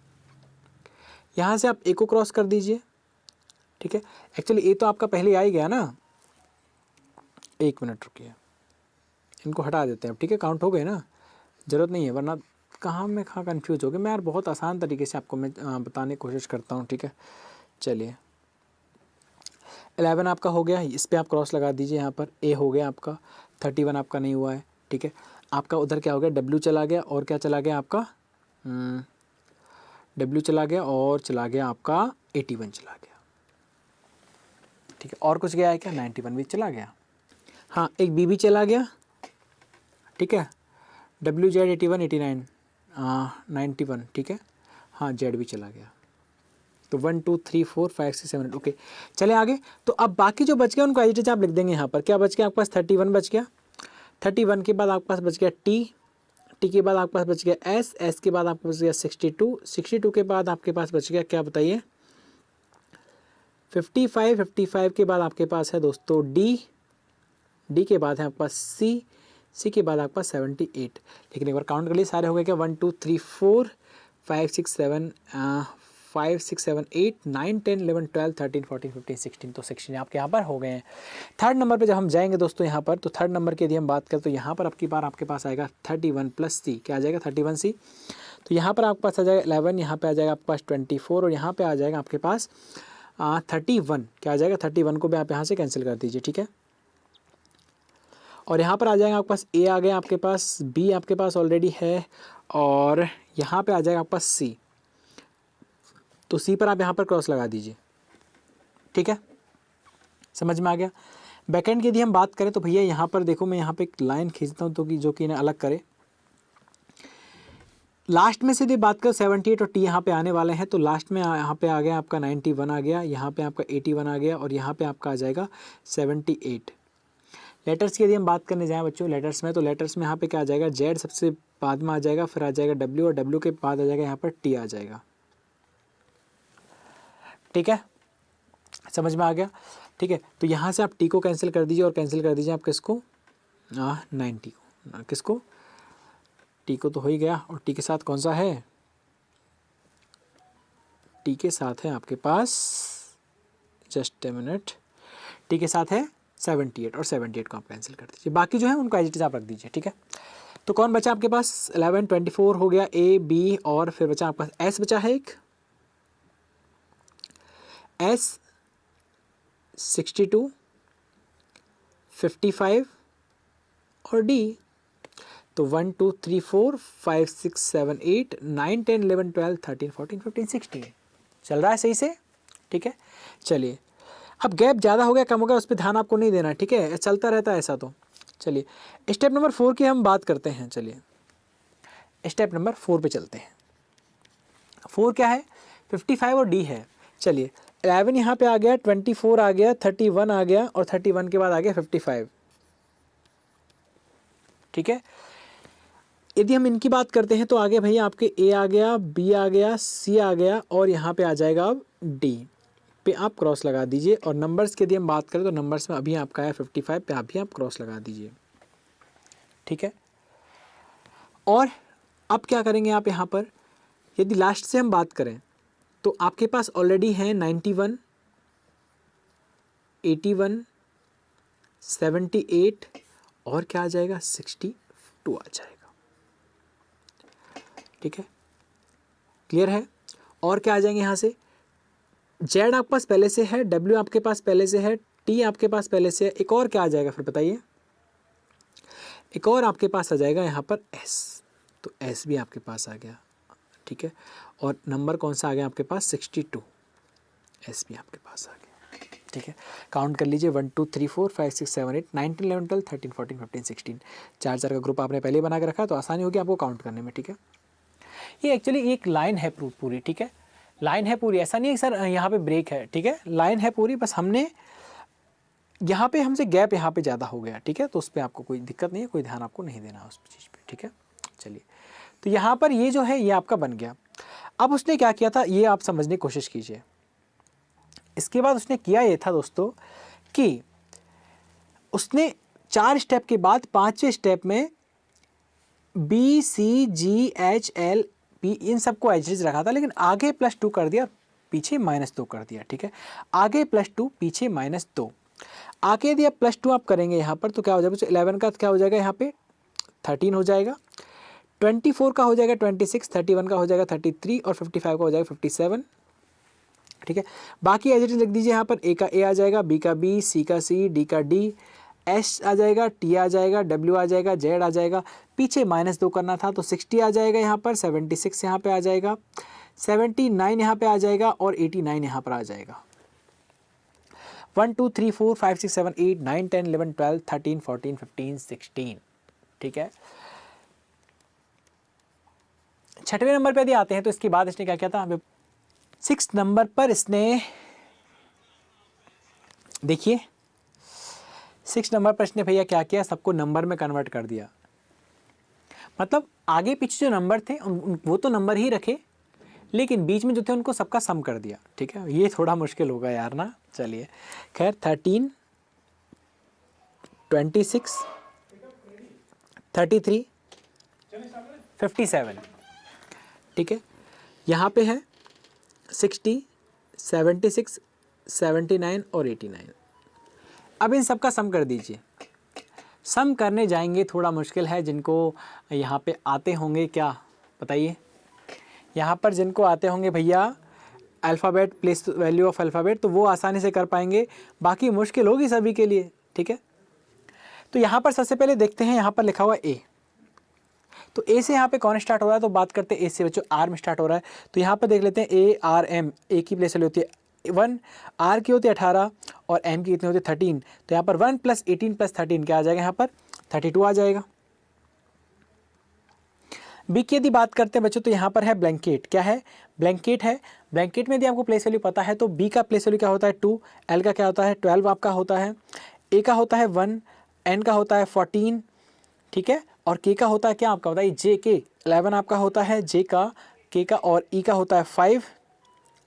यहाँ से आप ए को क्रॉस कर दीजिए, ठीक है। एक्चुअली ए तो आपका पहले आ ही गया ना, एक मिनट रुकिए, इनको हटा देते हैं, ठीक है। काउंट हो गए ना, ज़रूरत नहीं है, वरना कहाँ कंफ्यूज हो गए। मैं यार बहुत आसान तरीके से आपको मैं बताने की कोशिश करता हूँ, ठीक है। चलिए 11 आपका हो गया, इस पर आप क्रॉस लगा दीजिए, यहाँ पर ए हो गया आपका, 31 आपका नहीं हुआ है, ठीक है। आपका उधर क्या हो गया, डब्ल्यू चला गया, और क्या चला गया आपका डब्ल्यू चला गया, और चला गया आपका 81 चला गया, ठीक है। और कुछ गया है क्या, 91 भी चला गया, हाँ एक बी भी चला गया, ठीक है। डब्ल्यू जेड 81 89 91, ठीक है। हाँ जेड भी चला गया। तो 1 2 3 4 5 6 7 8, ओके। चले आगे। तो अब बाकी जो बच गया उनको एज इट इज आप लिख देंगे। यहाँ पर क्या बच गया आपके पास, 31 बच गया, 31 के बाद आपके पास बच गया टी, टी के बाद आपके पास बच गया एस, एस के बाद आपके पास बच गया 62, 62 के बाद आपके पास बच गया क्या बताइए 55, 55 के बाद आपके पास है दोस्तों डी, डी के बाद है आपके पास सी, सी के बाद आपके पास 78। लेकिन एक बार काउंट कर लिए सारे हो गए क्या, 1 2 3 4 5 6 7 5 6 7 8 9 10 11 12 13 14 15 16, तो 16 आपके यहाँ पर हो गए हैं। थर्ड नंबर पे जब हम जाएंगे दोस्तों यहाँ पर, तो थर्ड नंबर की यदि हम बात करें तो यहाँ पर आपकी बार आपके पास आएगा 31 प्लस सी, क्या आ जाएगा 31 सी। तो यहाँ पर आपके पास आ जाएगा 11, यहाँ पे आ जाएगा आपके पास 24 और यहाँ पे आ जाएगा आपके पास 31, क्या आ जाएगा 31 को भी आप यहाँ से कैंसिल कर दीजिए, ठीक है। और यहाँ पर आ जाएगा आपके पास ए आ गया, आपके पास बी आपके पास ऑलरेडी है, और यहाँ पे आ जाएगा आपके पास सी, तो सी पर आप यहाँ पर क्रॉस लगा दीजिए, ठीक है, समझ में आ गया। बैकएंड की यदि हम बात करें तो भैया यहाँ पर देखो, मैं यहाँ पे एक लाइन खींचता हूँ तो कि जो कि इन्हें अलग करे। लास्ट में से यदि बात करें 78 और टी यहाँ पे आने वाले हैं, तो लास्ट में यहाँ पे आ गया आपका 91 आ गया, यहाँ पे आपका 81 आ गया, और यहाँ पे आपका आ जाएगा 78। लेटर्स की यदि हम बात करने जाएं बच्चों लेटर्स में, तो लेटर्स में यहाँ पे क्या आ जाएगा, जेड सबसे बाद में आ जाएगा, फिर आ जाएगा डब्ल्यू, और डब्ल्यू के बाद आ जाएगा यहाँ पर टी आ जाएगा, ठीक है, समझ में आ गया, ठीक है। तो यहाँ से आप टी को कैंसिल कर दीजिए, और कैंसिल कर दीजिए आप किसको, 90 को, किसको, टी को तो हो ही गया, और टी के साथ कौन सा है, टी के साथ है आपके पास, जस्ट ए मिनट, टी के साथ है 78, और 78 को आप कैंसिल कर दीजिए, बाकी जो है उनको एज इट इज आप रख दीजिए, ठीक है। तो कौन बचा आपके पास, 11 24 हो गया, ए बी, और फिर बचा आपके पास एस बचा है एक, एस 62 55 और डी, तो 1 2 3 4 5 6 7 8 9 10 11 12 13 14 15 16 चल रहा है सही से, ठीक है। चलिए, अब गैप ज़्यादा हो गया कम हो गया उस पर ध्यान आपको नहीं देना, ठीक है, चलता रहता है ऐसा। तो चलिए स्टेप नंबर 4 की हम बात करते हैं, चलिए स्टेप नंबर 4 पे चलते हैं। 4 क्या है, 55 और डी है। चलिए 11 यहाँ पे आ गया, 24 आ गया, 31 आ गया, और 31 के बाद आ गया 55, ठीक है। यदि हम इनकी बात करते हैं तो आगे भैया आपके ए आ गया, बी आ गया, सी आ गया, और यहाँ पे आ जाएगा अब डी पे आप क्रॉस लगा दीजिए। और नंबर्स की यदि हम बात करें तो नंबर्स में अभी आपका है 55 पे आप भी आप क्रॉस लगा दीजिए, ठीक है। और अब क्या करेंगे आप यहाँ पर, यदि लास्ट से हम बात करें तो आपके पास ऑलरेडी है 91 81 78 और क्या आ जाएगा 62 आ जाएगा, ठीक है, क्लियर है। और क्या आ जाएंगे यहाँ से, जेड आपके पास पहले से है, डब्ल्यू आपके पास पहले से है, टी आपके पास पहले से है, एक और क्या आ जाएगा फिर बताइए, एक और आपके पास आ जाएगा यहाँ पर एस, तो एस भी आपके पास आ गया, ठीक है। और नंबर कौन सा आ गया आपके पास 62, एस भी आपके पास आ गया, ठीक है। काउंट कर लीजिए 1 2 3 4 5 6 7 8 9 10 11 12 13 14 15 16, चार का ग्रुप आपने पहले बना के रखा तो आसानी होगी आपको काउंट करने में, ठीक है। ये एक्चुअली एक लाइन है पूरी, ठीक है, लाइन है पूरी, ऐसा नहीं है सर यहाँ पे ब्रेक है, ठीक है, लाइन है पूरी, बस हमने यहाँ पे हमसे गैप यहाँ पे ज़्यादा हो गया, ठीक है, तो उस पर आपको कोई दिक्कत नहीं है, कोई ध्यान आपको नहीं देना उस चीज़ पे, ठीक है। चलिए, तो यहाँ पर ये जो है ये आपका बन गया। अब उसने क्या किया था ये आप समझने की कोशिश कीजिए। इसके बाद उसने किया ये था दोस्तों कि उसने 4 स्टेप के बाद 5वें स्टेप में B C G H L P इन सबको एज इट इज रखा था, लेकिन आगे +2 कर दिया, पीछे -2 कर दिया, ठीक है। आगे +2 पीछे -2, आगे यदि आप +2 आप करेंगे यहाँ पर तो क्या हो जाएगा, 11 का क्या हो जाएगा यहाँ पे 13 हो जाएगा, 24 का हो जाएगा 26, 31 का हो जाएगा 33, और 55 का हो जाएगा 57, ठीक है। बाकी एज इट इज लिख दीजिए, यहाँ पर ए का ए आ जाएगा, बी का बी, सी का सी, डी का डी, एस आ जाएगा, टी आ जाएगा, डब्ल्यू आ जाएगा, जेड आ जाएगा, पीछे -2 करना था तो 60 आ जाएगा यहाँ पर, 76 यहाँ पे आ जाएगा, 79 यहाँ पे आ जाएगा, और 89 यहाँ पर आ जाएगा। 1 2 3 4 5 6 7 8 9 10 11 12 13 14 15 16, ठीक है। 6वें नंबर पे यदि आते हैं तो इसके बाद इसने क्या किया था, 6 नंबर पर इसने देखिए 6 नंबर पर इसने भैया क्या किया, सबको नंबर में कन्वर्ट कर दिया। मतलब आगे पीछे जो नंबर थे वो तो नंबर ही रखे, लेकिन बीच में जो थे उनको सबका सम कर दिया, ठीक है। ये थोड़ा मुश्किल होगा यार ना, चलिए खैर 13 26 33, 57, ठीक है। यहाँ पे है 60, 76, 79 और 89। अब इन सब का सम कर दीजिए। सम करने जाएंगे थोड़ा मुश्किल है, जिनको यहाँ पे आते होंगे क्या बताइए, यहाँ पर जिनको आते होंगे भैया alphabet place value of alphabet, तो वो आसानी से कर पाएंगे, बाकी मुश्किल होगी सभी के लिए, ठीक है। तो यहाँ पर सबसे पहले देखते हैं, यहाँ पर लिखा हुआ ए, तो ए से यहाँ पे कौन स्टार्ट हो रहा है, तो बात करते हैं ए से बच्चों, आर में स्टार्ट हो रहा है। तो यहाँ पर देख लेते हैं ए आर एम, ए की प्लेस वैल्यू होती है 1, आर की होती है 18 और एम की कितनी होती है 13। तो यहाँ पर 1 + 18 + 13 क्या आ जाएगा, यहाँ पर 32 आ जाएगा। बी की यदि बात करते हैं बच्चों, तो यहाँ पर है ब्लैंकेट, क्या है, ब्लैंकेट है। ब्लैंकेट में यदि आपको प्लेस वैल्यू पता है तो बी का प्लेस वैल्यू क्या होता है 2, एल का क्या होता है 12 आपका होता है, ए का होता है 1, एन का होता है 14, ठीक है, और के का होता है क्या आपका बताइए, जे के 11 आपका होता है, जे का, के का और ई का होता है 5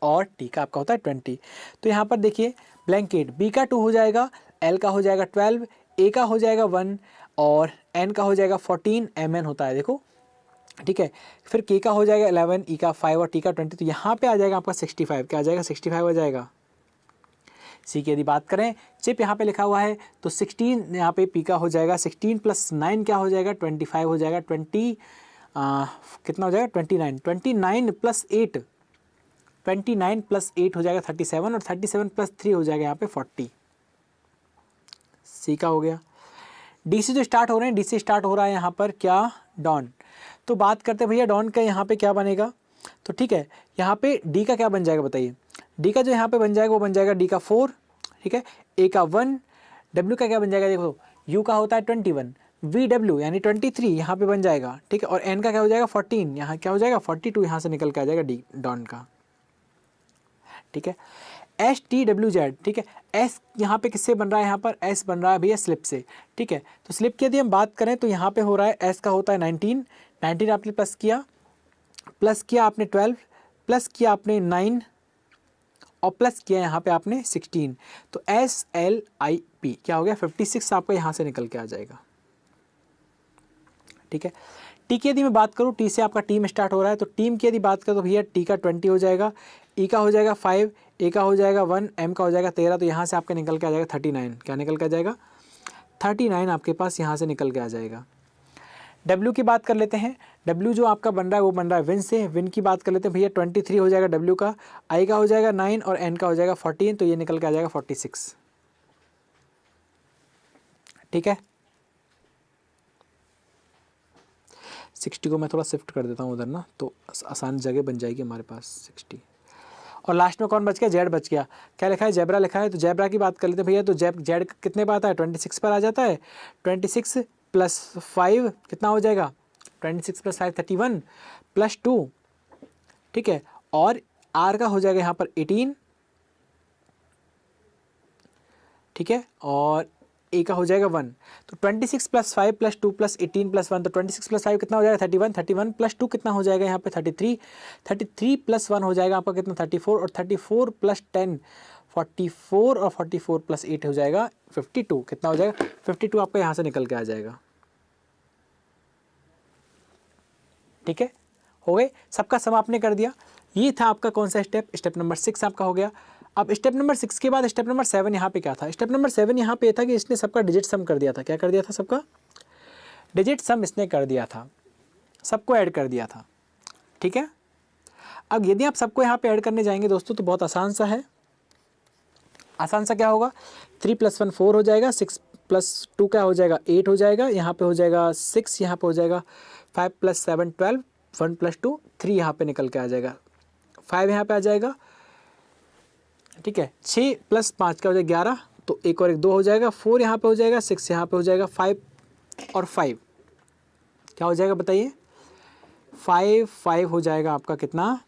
और टी का आपका होता है 20। तो यहाँ पर देखिए ब्लैंकेट बी का 2 हो जाएगा, एल का हो जाएगा 12, ए का हो जाएगा 1 और एन का हो जाएगा 14, एम एन होता है देखो, ठीक है। फिर के का हो जाएगा 11, ई का 5 और टी का 20। तो यहाँ पे आ जाएगा आपका 65, क्या आ जाएगा 65 आ जाएगा। सी की यदि बात करें, चिप यहाँ पे लिखा हुआ है तो 16 यहाँ पे पी का हो जाएगा, 16 + 9 क्या हो जाएगा 25 हो जाएगा, 20 कितना हो जाएगा 29, 29 + 8, 29 + 8 हो जाएगा 37 और 37 + 3 हो जाएगा यहाँ पे 40। सी का हो गया। डी से जो स्टार्ट हो रहे हैं, डी से स्टार्ट हो रहा है यहाँ पर क्या, डॉन। तो बात करते हैं भैया डॉन का यहाँ पे क्या बनेगा, तो ठीक है, यहाँ पे डी का क्या बन जाएगा बताइए, डी का जो यहाँ पे बन जाएगा वो बन जाएगा डी का 4, ठीक है, ए का 1, डब्ल्यू का क्या बन जाएगा देखो, यू का होता है 21, वी डब्ल्यू यानी 23 यहाँ पे बन जाएगा, ठीक है, और एन का क्या हो जाएगा 14, यहाँ क्या हो जाएगा 42 यहाँ से निकल के आ जाएगा डी डॉन का, ठीक है। एस टी डब्ल्यू जेड, ठीक है, एस यहाँ पे किससे बन रहा है, यहाँ पर एस बन रहा है भैया स्लिप से, ठीक है। तो स्लिप की यदि हम बात करें तो यहाँ पे हो रहा है एस का होता है 19, 19 आपने प्लस किया आपने 12, प्लस किया आपने 9 और प्लस किया यहाँ पे आपने 16। तो एस एल आई पी क्या हो गया 56 आपका यहाँ से निकल के आ जाएगा, ठीक है। टी की यदि मैं बात करूँ, टी से आपका टीम स्टार्ट हो रहा है, तो टीम की यदि बात करूँ तो भैया टी का 20 हो जाएगा, ई का हो जाएगा 5, ए का हो जाएगा 1, एम का हो जाएगा 13। तो यहाँ से आपका निकल के आ जाएगा 39, क्या निकल के आ जाएगा 39 आपके पास यहाँ से निकल के आ जाएगा। डब्ल्यू की बात कर लेते हैं, डब्ल्यू जो आपका बन रहा है वो बन रहा है विन से, विन की बात कर लेते हैं भैया 23 हो जाएगा डब्ल्यू का, आई का हो जाएगा 9 और एन का हो जाएगा 14, तो ये निकल के आ जाएगा 46, ठीक है। 60 को मैं थोड़ा शिफ्ट कर देता हूँ उधर ना, तो आसान जगह बन जाएगी हमारे पास 60। और लास्ट में कौन बच गया, जेड बच गया, क्या लिखा है जेब्रा लिखा है, तो जेब्रा की बात कर लेते हैं भैया, तो जेड कितने पर आता है 26 पर आ जाता है, 26 + 5 कितना हो जाएगा 26 + 5 31 + 2, ठीक है, और आर का हो जाएगा यहाँ पर 18, ठीक है, और ए का हो जाएगा 1। तो 26 + 5 + 2 + 18 + 1, तो 26 + 5 कितना हो जाएगा 31, 31 + 2 कितना हो जाएगा यहाँ पे 33, 33 + 1 हो जाएगा आपका कितना 34, और 34 + 10 44 और 44 + 8 हो जाएगा 52, कितना हो जाएगा 52 आपका यहाँ से निकल के आ जाएगा, ठीक है। हो गए, सबका सम आपने कर दिया। ये था आपका कौन सा स्टेप, स्टेप नंबर 6 आपका हो गया। अब स्टेप नंबर 6 के बाद स्टेप नंबर 7 यहाँ पे क्या था, स्टेप नंबर 7 यहाँ पे था कि इसने सबका डिजिट सम कर दिया था, क्या कर दिया था, सबका डिजिट सम इसने कर दिया था, सबको ऐड कर दिया था, ठीक है। अब यदि आप सबको यहाँ पे ऐड करने जाएंगे दोस्तों तो बहुत आसान सा है, आसान सा क्या होगा 3 + 1 4 हो जाएगा, 6 + 2 क्या हो जाएगा 8 हो जाएगा, यहाँ पे हो जाएगा 6, यहाँ पे हो जाएगा 5 + 7 12, 1 + 2 3 यहाँ पे निकल के आ जाएगा, 5 यहाँ पे आ जाएगा, ठीक है, 6 + 5 क्या हो जाएगा 11, तो एक और एक 2 हो जाएगा, 4 यहाँ पे हो जाएगा, 6 यहाँ पे हो जाएगा, 5 और 5 क्या हो जाएगा बताइए 5 हो जाएगा आपका कितना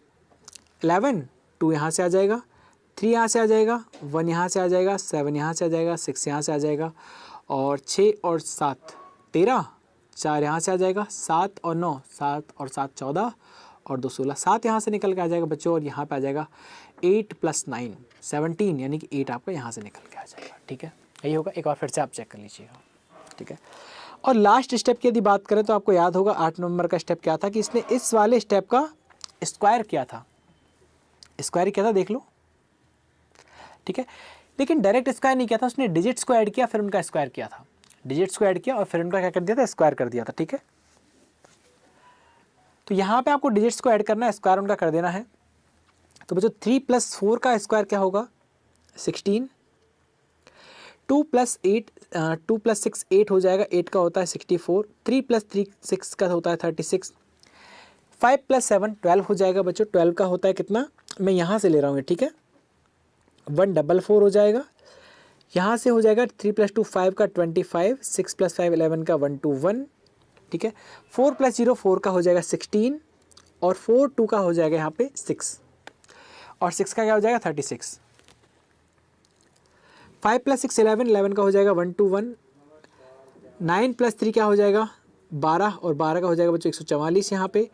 11, 2 यहाँ से आ जाएगा, 3 यहाँ से आ जाएगा, 1 यहाँ से आ जाएगा, 7 यहाँ से आ जाएगा, 6 यहाँ से आ जाएगा, और 6 और 7 13, 4 यहाँ से आ जाएगा, 7 और 9 7 और 7 14 और 2 16, 7 यहाँ से निकल के आ जाएगा बच्चों, और यहाँ पे आ जाएगा 8 + 9 17, यानी कि 8 आपका यहाँ से निकल के आ जाएगा, ठीक है। यही होगा, एक बार फिर से आप चेक कर लीजिएगा, ठीक है। और लास्ट स्टेप की यदि बात करें तो आपको याद होगा 8 नंबर का स्टेप क्या था कि इसने इस वाले स्टेप का स्क्वायर किया था, स्क्वायर किया था, देख लो, ठीक है। लेकिन डायरेक्ट स्क्वायर नहीं किया था, उसने डिजिट्स को ऐड किया फिर उनका स्क्वायर किया था, डिजिट्स को ऐड किया और फिर उनका क्या कर दिया था, स्क्वायर कर दिया था, ठीक है। तो यहाँ पे आपको डिजिट्स को ऐड करना है, स्क्वायर उनका कर देना है। तो बच्चों 3 + 4 का स्क्वायर क्या होगा, 16, 2 + 8 2 + 6 8 हो जाएगा, 8 का होता है 64, 3 + 3 6 का होता है 36, 5 + 7 12 हो जाएगा बच्चों, 12 का होता है कितना, मैं यहाँ से ले रहा हूँ, ठीक है, 144 हो जाएगा। यहाँ से हो जाएगा 3 + 2 5 का 25, 6 + 5 11 का 121, ठीक है। 4 + 0 4 का हो जाएगा 16 और 4 2 का हो जाएगा यहाँ पे 6 और 6 का क्या हो जाएगा 36। 5 + 6 11, 11 का हो जाएगा 121, 9 + 3 क्या हो जाएगा 12 और 12 का हो जाएगा बच्चों 144 यहाँ पे,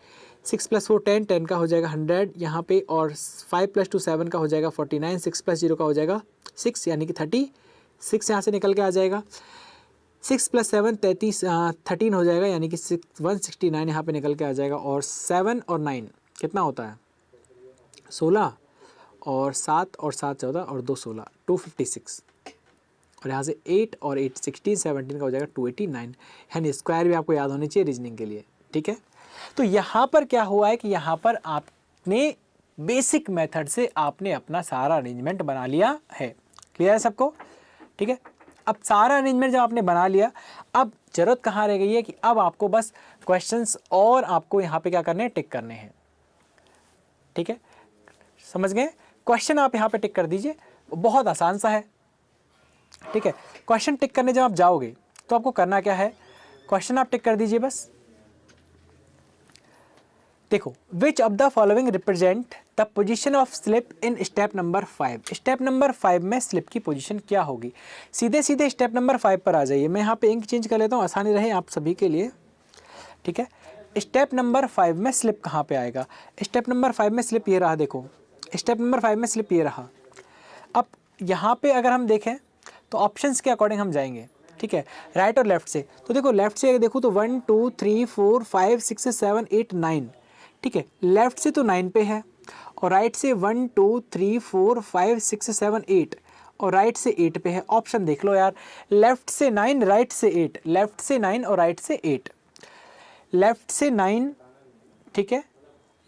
6 + 4 10, 10 का हो जाएगा 100 यहाँ पे, और 5 + 2 7 का हो जाएगा 49, 6 + 0 का हो जाएगा 6 यानी कि 36 यहाँ से निकल के आ जाएगा, 6 + 7 13 हो जाएगा यानी कि 169 यहाँ पे निकल के आ जाएगा, और 7 और 9 कितना होता है 16 और 7 और 7 14 और 2 16 256, और यहाँ से 8 और 8 16 17 का हो जाएगा 289, यानी स्क्वायर भी आपको याद होनी चाहिए रीजनिंग के लिए, ठीक है। तो यहाँ पर क्या हुआ है कि यहाँ पर आपने बेसिक मेथड से आपने अपना सारा अरेंजमेंट बना लिया है, क्लियर है सबको, ठीक है। अब सारा अरेंजमेंट जब आपने बना लिया, अब जरूरत कहाँ रह गई है कि अब आपको बस क्वेश्चंस और आपको यहाँ पे क्या करने हैं, टिक करने हैं, ठीक है, समझ गए। क्वेश्चन आप यहाँ पे टिक कर दीजिए, बहुत आसान सा है, ठीक है। क्वेश्चन टिक करने जब आप जाओगे तो आपको करना क्या है, क्वेश्चन आप टिक कर दीजिए बस। देखो, which of the following represent the position of slip in step number 5, step number 5 में स्लिप की पोजीशन क्या होगी। सीधे सीधे स्टेप नंबर 5 पर आ जाइए, मैं यहाँ पे इंक चेंज कर लेता हूँ, आसानी रहे आप सभी के लिए, ठीक है। स्टेप नंबर 5 में स्लिप कहाँ पे आएगा, स्टेप नंबर 5 में स्लिप ये रहा, देखो स्टेप नंबर 5 में स्लिप ये रहा। अब यहाँ पे अगर हम देखें तो ऑप्शंस के अकॉर्डिंग हम जाएंगे, ठीक है, राइट और लेफ्ट से। तो देखो लेफ्ट से देखो तो 1 2 3 4 5 6 7 8 9, ठीक है, लेफ्ट से तो 9 पे है, और राइट से 1 2 3 4 5 6 7 8 और राइट से 8 पे है। ऑप्शन देख लो यार, लेफ्ट से 9 राइट से 8, लेफ्ट से 9 और राइट से 8, लेफ्ट से 9, ठीक है,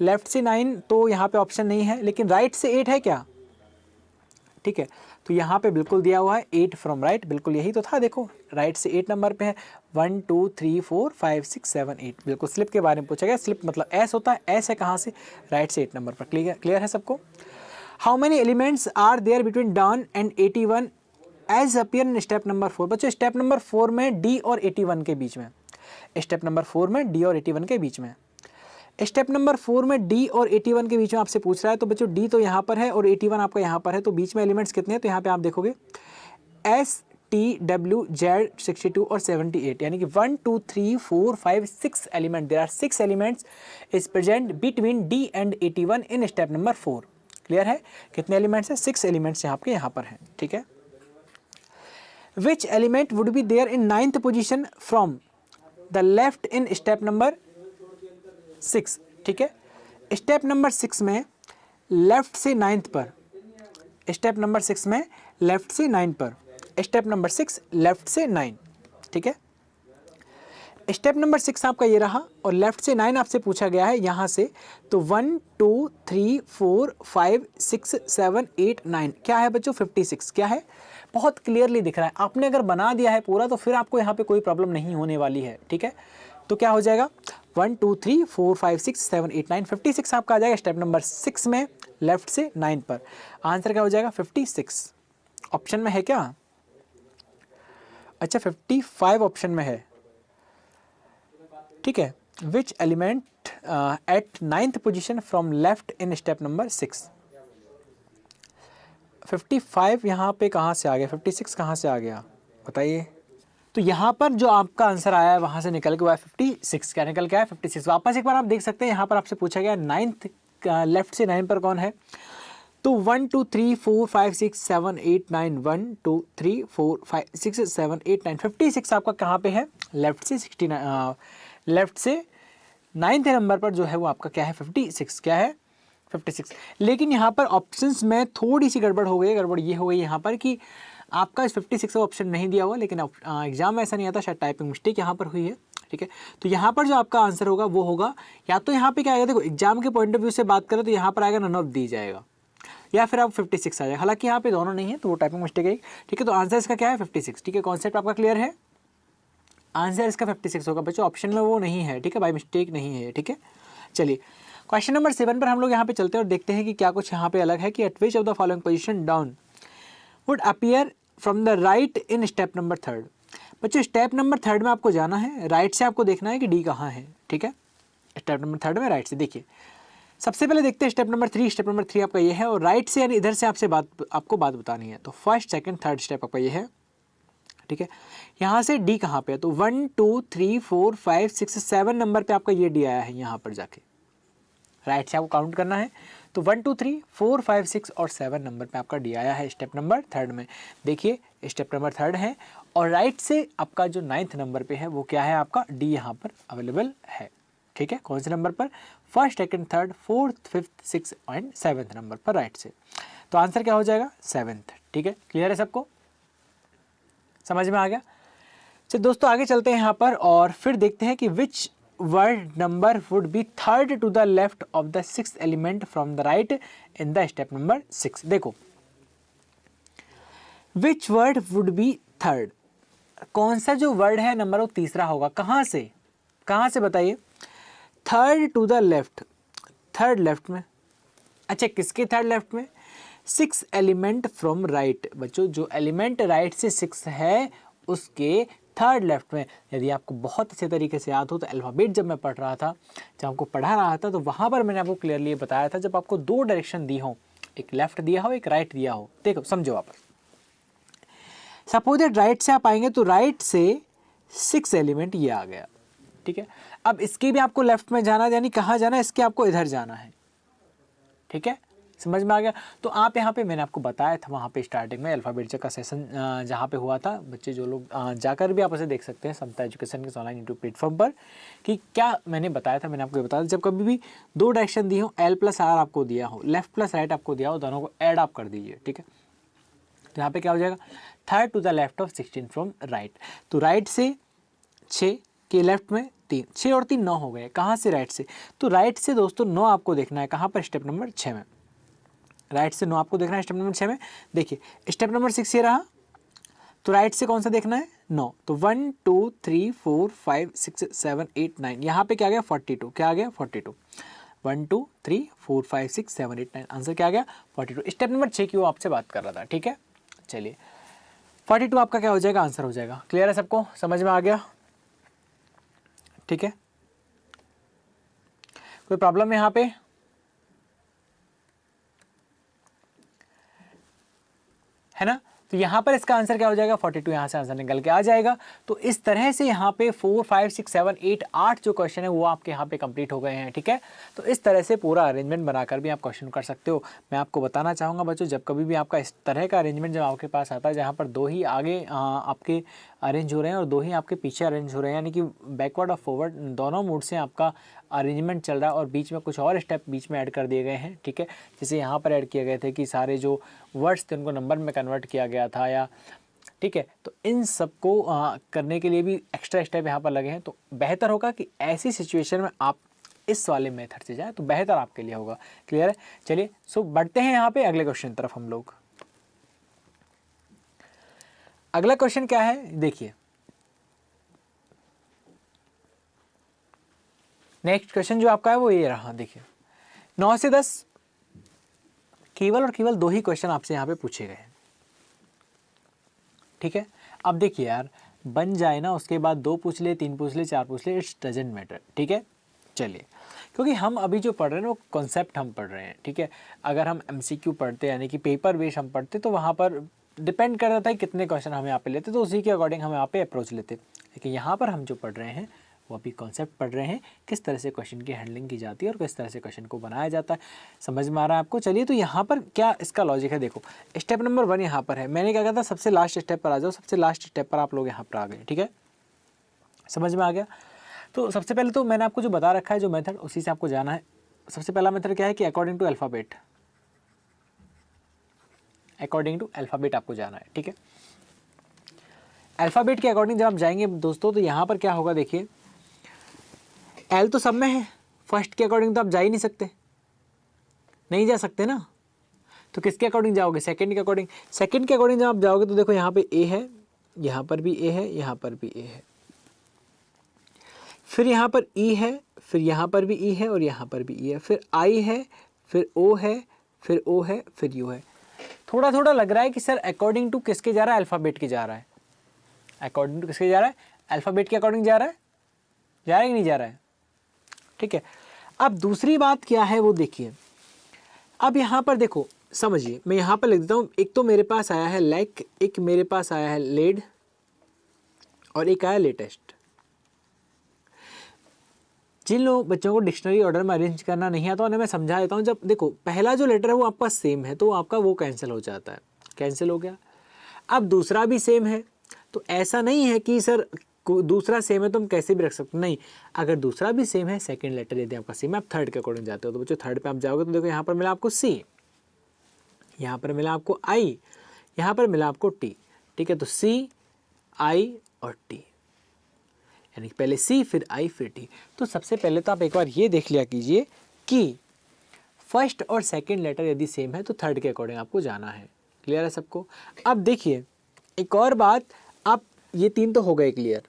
लेफ्ट से 9 तो यहाँ पे ऑप्शन नहीं है, लेकिन राइट से 8 है क्या, ठीक है, तो यहाँ पे बिल्कुल दिया हुआ है 8 फ्रॉम राइट, बिल्कुल यही तो था, देखो राइट से 8 नंबर पे है, 1 2 3 4 5 6 7 8, बिल्कुल स्लिप के बारे में पूछा गया, स्लिप मतलब एस होता है, एस है कहाँ से, राइट से 8 नंबर पर, क्लियर है सबको। How many elements are there between dawn and 81 as appear in step number 4, बच्चों स्टेप नंबर 4 में डी और 81 के बीच में, स्टेप नंबर 4 में डी और 81 के बीच में, स्टेप नंबर 4 में डी और 81 के बीच में आपसे पूछ रहा है, तो बच्चों डी तो यहाँ पर है और 81 आपका यहाँ पर है, तो बीच में एलिमेंट्स कितने हैं, तो यहाँ पे आप देखोगे एस टी डब्ल्यू जेड 62 और 78, यानी कि 1 2 3 4 5 6 element, there are 6 elements is present between D and 81 in step number 4, clear है, कितने एलिमेंट्स हैं, 6 एलिमेंट्स आपके यहाँ पर हैं, ठीक है। Which element would be there in 9th position from the left in step number 6, ठीक है, स्टेप नंबर 6 में लेफ्ट से 9th पर, स्टेप नंबर 6 में लेफ्ट से 9 पर, स्टेप नंबर 6 लेफ्ट से 9, ठीक है। स्टेप नंबर 6 आपका ये रहा और लेफ्ट से 9 आपसे पूछा गया है यहाँ से, तो 1 2 3 4 5 6 7 8 9 क्या है बच्चों 56, क्या है, बहुत क्लियरली दिख रहा है, आपने अगर बना दिया है पूरा तो फिर आपको यहाँ पे कोई प्रॉब्लम नहीं होने वाली है, ठीक है। तो क्या हो जाएगा 1 2 3 4 5 6 7 8 9 56 आपका आ जाएगा स्टेप नंबर 6 में लेफ्ट से 9 पर, आंसर क्या हो जाएगा 56, ऑप्शन में है क्या, अच्छा 55 ऑप्शन में है, ठीक है। Which element at 9th position from left in step number 6, 55 यहाँ पे कहाँ से आ गया, 56 कहाँ से आ गया बताइए। तो यहाँ पर जो आपका आंसर आया है वहाँ से निकल के हुआ है 56, क्या निकल के आया 56। वापस एक बार आप देख सकते हैं यहाँ पर आपसे पूछा गया 9th लेफ्ट से 9 पर कौन है, तो 1 2 3 4 5 6 7 8 9 1 2 3 4 5 6 7 8 9 56 आपका कहाँ पे है, लेफ्ट से 69, लेफ्ट से 9th नंबर पर जो है वो आपका क्या है 56, क्या है 56। लेकिन यहाँ पर ऑप्शंस में थोड़ी सी गड़बड़ हो गई। गड़बड़ ये हो गई यहाँ पर कि आपका इस 56 का ऑप्शन नहीं दिया हुआ, लेकिन एग्जाम में ऐसा नहीं आता, शायद टाइपिंग मिस्टेक यहाँ पर हुई है, ठीक है। तो यहाँ पर जो आपका आंसर होगा वो होगा, या तो यहाँ पे क्या आएगा, देखो एग्जाम के पॉइंट ऑफ व्यू से बात करें तो यहाँ पर आएगा नन ऑफ दी जाएगा, या फिर आप 56 आ जाएगा। हालांकि यहाँ पे दोनों नहीं है तो वो टाइपिंग मिस्टेक है, ठीक है। तो आंसर इसका क्या है 56, ठीक है। कॉन्सेप्ट आपका क्लियर है, आंसर इसका 56 होगा बच्चों, ऑप्शन में वो नहीं है, ठीक है, बाय मिस्टेक नहीं है, ठीक है। चलिए क्वेश्चन नंबर 7 पर हम लोग यहाँ पे चलते हैं और देखते हैं कि क्या कुछ यहाँ पे अलग है कि eight which of the following position down would appear from the right in step number 3। बच्चों स्टेप नंबर 3 में आपको जाना है, राइट से आपको देखना है कि डी कहाँ है, ठीक है। स्टेप नंबर 3 में राइट से देखिए, सबसे पहले देखते हैं स्टेप नंबर 3। स्टेप नंबर 3 आपका ये है और राइट से यानी इधर से आपको बात बतानी है। तो फर्स्ट सेकंड थर्ड स्टेप आपका ये है, ठीक है। यहाँ से डी कहाँ पे है, तो 1 2 3 4 5 6 7 नंबर पे आपका ये डी आया है। यहाँ पर जाके राइट से आपको काउंट करना है, तो 1 2 3 4 5 6 और 7 नंबर पे आपका डी आया है स्टेप नंबर 3 में। देखिए स्टेप नंबर 3 है और राइट से आपका जो 9th नंबर पे है वो क्या है, आपका डी यहाँ पर अवेलेबल है, ठीक है। कौन से नंबर पर, first second third fourth fifth six and 7th number पर राइट से। तो आंसर क्या हो जाएगा 7th, ठीक है। क्लियर है सबको, समझ में आ गया। चलिए दोस्तों आगे चलते हैं यहाँ पर और फिर देखते हैं कि which word number would be third to the left of the 6th element from the right in the step number 6। देखो which word would be third, कौन सा जो वर्ड है नंबर वो तीसरा होगा, कहाँ से बताइए, third to the left, third left में। अच्छा किसके थर्ड लेफ्ट में, 6 एलिमेंट फ्रॉम राइट। बच्चों जो एलिमेंट राइट से 6 है उसके थर्ड लेफ्ट में। यदि आपको बहुत अच्छे तरीके से याद हो तो अल्फ़ाबेट जब मैं पढ़ रहा था, जब आपको पढ़ा रहा था तो वहाँ पर मैंने आपको क्लियरली बताया था, जब आपको 2 डायरेक्शन दी हो, एक लेफ्ट दिया हो एक राइट दिया हो, देखो समझो आप, सपोज दैट राइट से आप आएंगे तो राइट से 6 एलिमेंट ये आ गया, ठीक है। अब इसके भी आपको लेफ्ट में जाना, यानी कहाँ जाना है, इसके आपको इधर जाना है, ठीक है, समझ में आ गया। तो आप यहाँ पे मैंने आपको बताया था वहाँ पे स्टार्टिंग में अल्फ़ाबेट का सेशन जहाँ पे हुआ था, बच्चे जो लोग जाकर भी आप उसे देख सकते हैं समता एजुकेशन के ऑनलाइन यूट्यूब प्लेटफॉर्म पर, कि क्या मैंने बताया था। मैंने आपको बताया जब कभी भी 2 डायरेक्शन दी हो, L + R आपको दिया हो, लेफ्ट प्लस राइट आपको दिया हो, दोनों को ऐड आप कर दीजिए, ठीक है। तो यहाँ पे क्या हो जाएगा, third to the left of 16 from right. तो राइट से 6 के लेफ्ट में 3, 6 और 3 9 हो गए, कहाँ से, राइट से। तो राइट से दोस्तों 9 आपको देखना है, कहाँ पर, स्टेप नंबर 6 में। राइट से 9 आपको देखना है स्टेप नंबर 6 में। देखिए स्टेप नंबर 6 ये रहा, तो राइट से कौन सा देखना है, 9। तो 1 2 3 4 5 6 7 8 9, यहाँ पे क्या आ गया 42, क्या आ गया 42। 1 2 3 4 5 6 7 8 9, आंसर क्या आ गया 42। स्टेप नंबर 6 की वो आपसे बात कर रहा था, ठीक है। चलिए 42 आपका क्या हो जाएगा, आंसर हो जाएगा। क्लियर है सबको, समझ में आ गया, ठीक है। कोई प्रॉब्लम यहाँ पे, है ना। तो यहाँ पर इसका आंसर क्या हो जाएगा 42, यहाँ से आंसर निकल के आ जाएगा। तो इस तरह से यहाँ पे 4 5 6 7 8 8 जो क्वेश्चन है वो आपके यहाँ पे कंप्लीट हो गए हैं, ठीक है। तो इस तरह से पूरा अरेंजमेंट बनाकर भी आप क्वेश्चन कर सकते हो। मैं आपको बताना चाहूँगा बच्चों, जब कभी भी आपका इस तरह का अरेंजमेंट जब आपके पास आता है, जहाँ पर 2 ही आगे आपके अरेंज हो रहे हैं और 2 ही आपके पीछे अरेंज हो रहे हैं, यानी कि बैकवर्ड और फॉरवर्ड दोनों मोड से आपका अरेंजमेंट चल रहा है और बीच में कुछ और स्टेप बीच में ऐड कर दिए गए हैं, ठीक है। जैसे यहाँ पर ऐड किए गए थे कि सारे जो वर्ड्स थे उनको नंबर में कन्वर्ट किया गया था, या ठीक है। तो इन सब को करने के लिए भी एक्स्ट्रा स्टेप यहाँ पर लगे हैं। तो बेहतर होगा कि ऐसी सिचुएशन में आप इस वाले मेथड से जाए तो बेहतर आपके लिए होगा। क्लियर है, चलिए सो बढ़ते हैं यहाँ पे अगले क्वेश्चन तरफ हम लोग। अगला क्वेश्चन क्या है, देखिए नेक्स्ट क्वेश्चन जो आपका है वो ये रहा। देखिए 9 से 10 केवल और केवल 2 ही क्वेश्चन आपसे यहाँ पे पूछे गए हैं, ठीक है। अब देखिए यार बन जाए ना, उसके बाद 2 पूछ ले, 3 पूछ ले, 4 पूछ ले, इट्स डजंट मैटर, ठीक है। चलिए क्योंकि हम अभी जो पढ़ रहे हैं वो कॉन्सेप्ट हम पढ़ रहे हैं, ठीक है। अगर हम MCQ पढ़ते यानी कि पेपर बेस हम पढ़ते तो वहाँ पर डिपेंड करता था कितने क्वेश्चन हम यहाँ पे लेते, तो उसी के अकॉर्डिंग हम यहाँ पे अप्रोच लेते। लेकिन यहाँ पर हम जो पढ़ रहे हैं वो अभी कॉन्सेप्ट पढ़ रहे हैं, किस तरह से क्वेश्चन की हैंडलिंग की जाती है और किस तरह से क्वेश्चन को बनाया जाता है। समझ में आ रहा है आपको? चलिए, तो यहाँ पर क्या इसका लॉजिक है, देखो स्टेप नंबर 1 यहाँ पर है। मैंने क्या कहा था, सबसे लास्ट स्टेप पर आ जाओ, सबसे लास्ट स्टेप पर आप लोग यहाँ पर आ गए, ठीक है, समझ में आ गया। तो सबसे पहले तो मैंने आपको जो बता रखा है जो मेथड, उसी से आपको जाना है। सबसे पहला मेथड क्या है कि according to alphabet, according to alphabet आपको जाना है, ठीक है। अल्फ़ाबेट के अकॉर्डिंग जब आप जाएंगे दोस्तों, तो यहाँ पर क्या होगा, देखिए एल तो सब में है, फर्स्ट के अकॉर्डिंग तो आप जा ही नहीं सकते, नहीं जा सकते ना, तो किसके अकॉर्डिंग जाओगे, सेकंड के अकॉर्डिंग। सेकंड के अकॉर्डिंग जब आप जाओगे तो देखो यहाँ पे ए है, यहाँ पर भी ए है, यहाँ पर भी ए है, फिर यहाँ पर ई है, फिर यहाँ पर भी ई है और यहाँ पर भी ई है, फिर आई है, फिर ओ है, फिर ओ है, फिर यू है। थोड़ा थोड़ा लग रहा है कि सर अकॉर्डिंग टू किसके जा रहा है, अल्फ़ाबेट के जा रहा है। अकॉर्डिंग टू किसके जा रहा है, अल्फ़ाबेट के अकॉर्डिंग जा रहा है, जा रहा है कि नहीं जा रहा है, ठीक है। अब दूसरी बात क्या है वो देखिए, अब यहाँ पर देखो समझिए, मैं यहाँ पर लिख देता हूँ, एक तो मेरे पास आया है लैक, एक मेरे पास आया है लेड और एक आया लेटेस्ट। जिन लोग बच्चों को डिक्शनरी ऑर्डर में अरेंज करना नहीं आता उन्हें मैं समझा देता हूँ। जब देखो पहला जो लेटर है वो आपका सेम है तो आपका वो कैंसिल हो जाता है, कैंसिल हो गया। अब दूसरा भी सेम है, तो ऐसा नहीं है कि सर दूसरा सेम है तो हम कैसे भी रख सकते, नहीं, अगर दूसरा भी सेम है, सेकंड लेटर यदि आपका सेम है, आप थर्ड के अकॉर्डिंग जाते हो, तो बच्चों थर्ड पे आप जाओगे तो देखो यहाँ पर मिला आपको सी, यहाँ पर मिला आपको आई, यहाँ पर मिला आपको टी, ठीक है। तो सी, आई और टी, यानी पहले सी फिर आई फिर टी। तो सबसे पहले तो आप एक बार ये देख लिया कीजिए कि फर्स्ट और सेकंड लेटर यदि सेम है तो थर्ड के अकॉर्डिंग आपको जाना है। क्लियर है सबको? अब देखिए एक और बात, आप ये तीन तो हो गए क्लियर।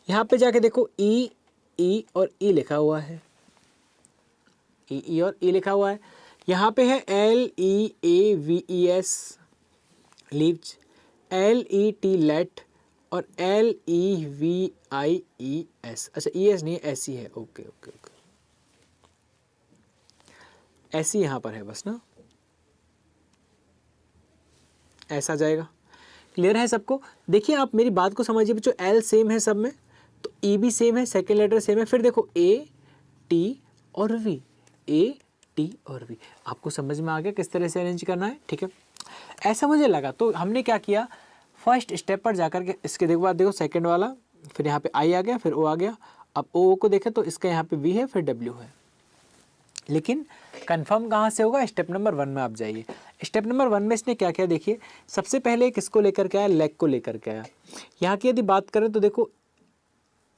यहाँ पे जाके देखो ई, ई और ई लिखा हुआ है, ई और ई लिखा हुआ है। यहाँ पे है L E A V E S leaves, L E T let और L E V I E S. अच्छा ई एस नहीं है, ऐसी है, ओके ओके ओके, ऐसी यहाँ पर है बस ना, ऐसा जाएगा। क्लियर है सबको? देखिए आप मेरी बात को समझिए बच्चों, एल सेम है सब में तो ई भी सेम है, सेकेंड लेटर सेम है, फिर देखो ए टी और वी, ए टी और वी। आपको समझ में आ गया किस तरह से अरेंज करना है, ठीक है। ऐसा मुझे लगा तो हमने क्या किया, फर्स्ट स्टेप पर जाकर के इसके देखो बाद देखो सेकंड वाला, फिर यहाँ पे आई आ गया, फिर ओ आ गया। अब ओ को देखें तो इसका यहाँ पे वी है, फिर डब्ल्यू है, लेकिन कंफर्म कहाँ से होगा, स्टेप नंबर 1 में आप जाइए। स्टेप नंबर 1 में इसने क्या किया, देखिए सबसे पहले किसको लेकर के आया, लेग को लेकर के आया। यहाँ की यदि बात करें तो देखो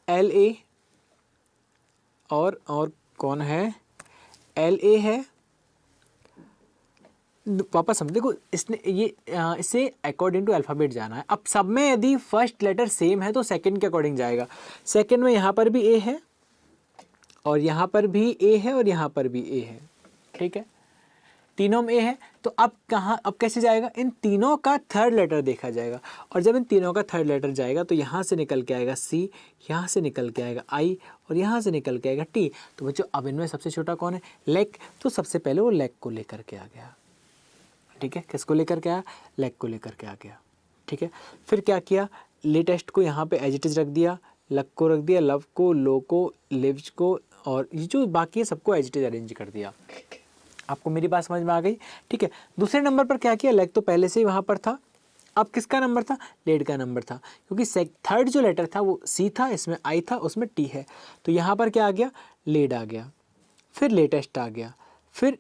एल ए और कौन है, एल ए है, वापस समझ देखो इसने ये इसे अकॉर्डिंग टू अल्फ़ाबेट जाना है। अब सब में यदि फर्स्ट लेटर सेम है तो सेकंड के अकॉर्डिंग जाएगा। सेकंड में यहाँ पर भी ए है और यहाँ पर भी ए है और यहाँ पर भी ए है, ठीक है, तीनों में ए है। तो अब कहाँ, अब कैसे जाएगा, इन तीनों का थर्ड लेटर देखा जाएगा और जब इन तीनों का थर्ड लेटर जाएगा तो यहाँ से निकल के आएगा सी, यहाँ से निकल के आएगा आई और यहाँ से निकल के आएगा टी। तो बच्चों अब इनमें सबसे छोटा कौन है, लेग, तो सबसे पहले वो लेग को लेकर के आ गया, ठीक है। किसको लेकर के आया, लेग को लेकर के आ गया, ठीक है। फिर क्या किया, लेटेस्ट को यहाँ पे एज इट इज रख दिया, लक को रख दिया, लव को, लो को, लिव्स को और ये जो बाकी है सबको एज इट इज अरेंज कर दिया। आपको मेरी बात समझ में आ गई, ठीक है। दूसरे नंबर पर क्या किया, लेग तो पहले से ही वहाँ पर था, अब किसका नंबर था, लेड का नंबर था, क्योंकि थर्ड जो लेटर था वो सी था, इसमें आई था, उसमें टी है, तो यहाँ पर क्या आ गया, लेड आ गया, फिर लेटेस्ट आ गया, फिर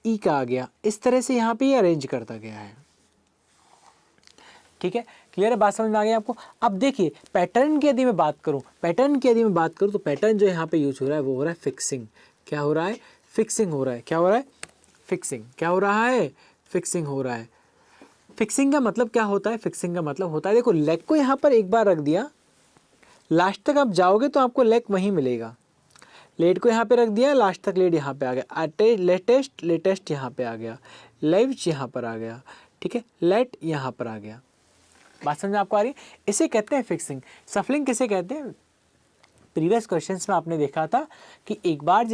ई का आ गया। इस तरह से यहाँ पे ये अरेंज करता गया है, ठीक है। क्लियर है, बात समझ में आ गई आपको? अब देखिए पैटर्न की यदि मैं बात करूँ, पैटर्न की यदि मैं बात करूँ तो पैटर्न जो यहाँ पे यूज हो रहा है वो हो रहा है फिक्सिंग। क्या हो रहा है, फिक्सिंग हो रहा है। क्या हो रहा है, फिक्सिंग। क्या हो रहा है, फिक्सिंग हो रहा है। फिक्सिंग का मतलब क्या होता है, फिक्सिंग का मतलब होता है, देखो लेग को यहाँ पर एक बार रख दिया, लास्ट तक आप जाओगे तो आपको लेग वहीं मिलेगा, लेट को यहाँ पे रख दिया, लास्ट तक लेट यहाँ पे आ गया, लेटेस्ट, लेटेस्ट यहाँ पे आ गया, लेव्स यहाँ पर आ गया, ठीक है, लेट यहाँ पर आ गया। बात समझ में आपको आ रही है? इसे कहते हैं फिक्सिंग। सफलिंग किसे कहते हैं, प्रीवियस क्वेश्चंस में आपने देखा था कि एक बार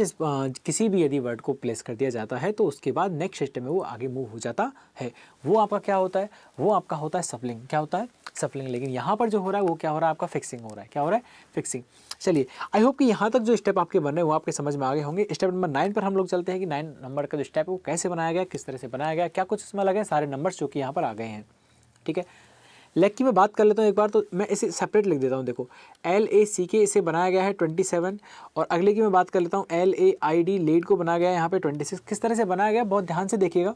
किसी भी यदि वर्ड को प्लेस कर दिया जाता है तो उसके बाद नेक्स्ट स्टेप में वो आगे मूव हो जाता है, वो आपका क्या होता है, वो आपका होता है सफलिंग। क्या होता है, सफलिंग। लेकिन यहाँ पर जो हो रहा है वो क्या हो रहा है, आपका फिक्सिंग हो रहा है। क्या हो रहा है, फिक्सिंग। चलिए, आई होप कि यहाँ तक जो स्टेप आपके बन रहे हैं वो आपके समझ में आ गए होंगे। स्टेप नंबर 9 पर हम लोग चलते हैं कि 9 नंबर का जो स्टेप है वो कैसे बनाया गया, किस तरह से बनाया गया, क्या कुछ इसमें लगे, सारे नंबर्स जो कि यहाँ पर आ गए हैं। ठीक है, लेग की मैं बात कर लेता हूँ एक बार, तो मैं इसे सेपरेट लिख देता हूँ। देखो LACK इसे बनाया गया है 27, और अगले की मैं बात कर लेता हूँ LAID लेड को बनाया गया है यहाँ पे 26। किस तरह से बनाया गया बहुत ध्यान से देखिएगा।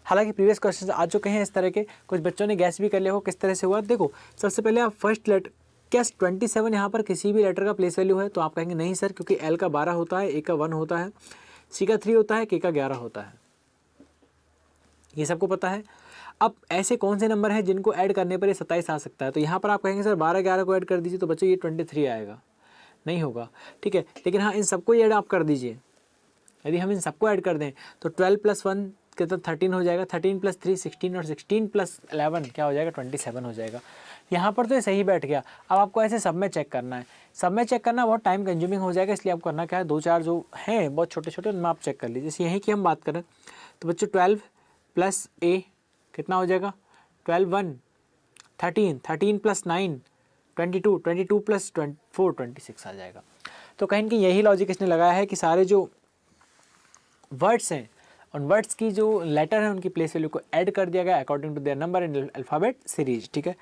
हालांकि प्रीवियस क्वेश्चन आ चुके हैं इस तरह के, कुछ बच्चों ने गैस भी कर लिया हो किस तरह से हुआ। देखो सबसे पहले आप फर्स्ट लेटर, क्या 27 यहाँ पर किसी भी लेटर का प्लेस वैल्यू है, तो आप कहेंगे नहीं सर, क्योंकि L का 12 होता है, A का 1 होता है, C का 3 होता है, K का 11 होता है, ये सबको पता है। अब ऐसे कौन से नंबर हैं जिनको ऐड करने पर ये 27 आ सकता है, तो यहाँ पर आप कहेंगे सर 12 11 को ऐड कर दीजिए, तो बच्चों ये 23 आएगा, नहीं होगा। ठीक है, लेकिन हाँ इन सबको ऐड आप कर दीजिए। यदि हम इन सबको ऐड कर दें तो 12 + 1 कितना 13 हो जाएगा, 13 + 3 16, और 16 + 11 क्या हो जाएगा, 27 हो जाएगा। यहाँ पर तो ये सही बैठ गया। अब आपको ऐसे सब में चेक करना है, सब में चेक करना बहुत टाइम कंज्यूमिंग हो जाएगा, इसलिए आपको करना क्या है, 2-4 जो हैं बहुत छोटे छोटे उनमें आप चेक कर लीजिए। जैसे यहीं की हम बात करें तो बच्चों 12 + A कितना हो जाएगा, 12 1 13, 13 + 9 22, 22 + 4 26 आ जाएगा। तो कहीं कि यही लॉजिक इसने लगाया है कि सारे जो वर्ड्स हैं उन वर्ड्स की जो लेटर है उनकी प्लेस वैल्यू को ऐड कर दिया गया according to their number in alphabet series. ठीक है,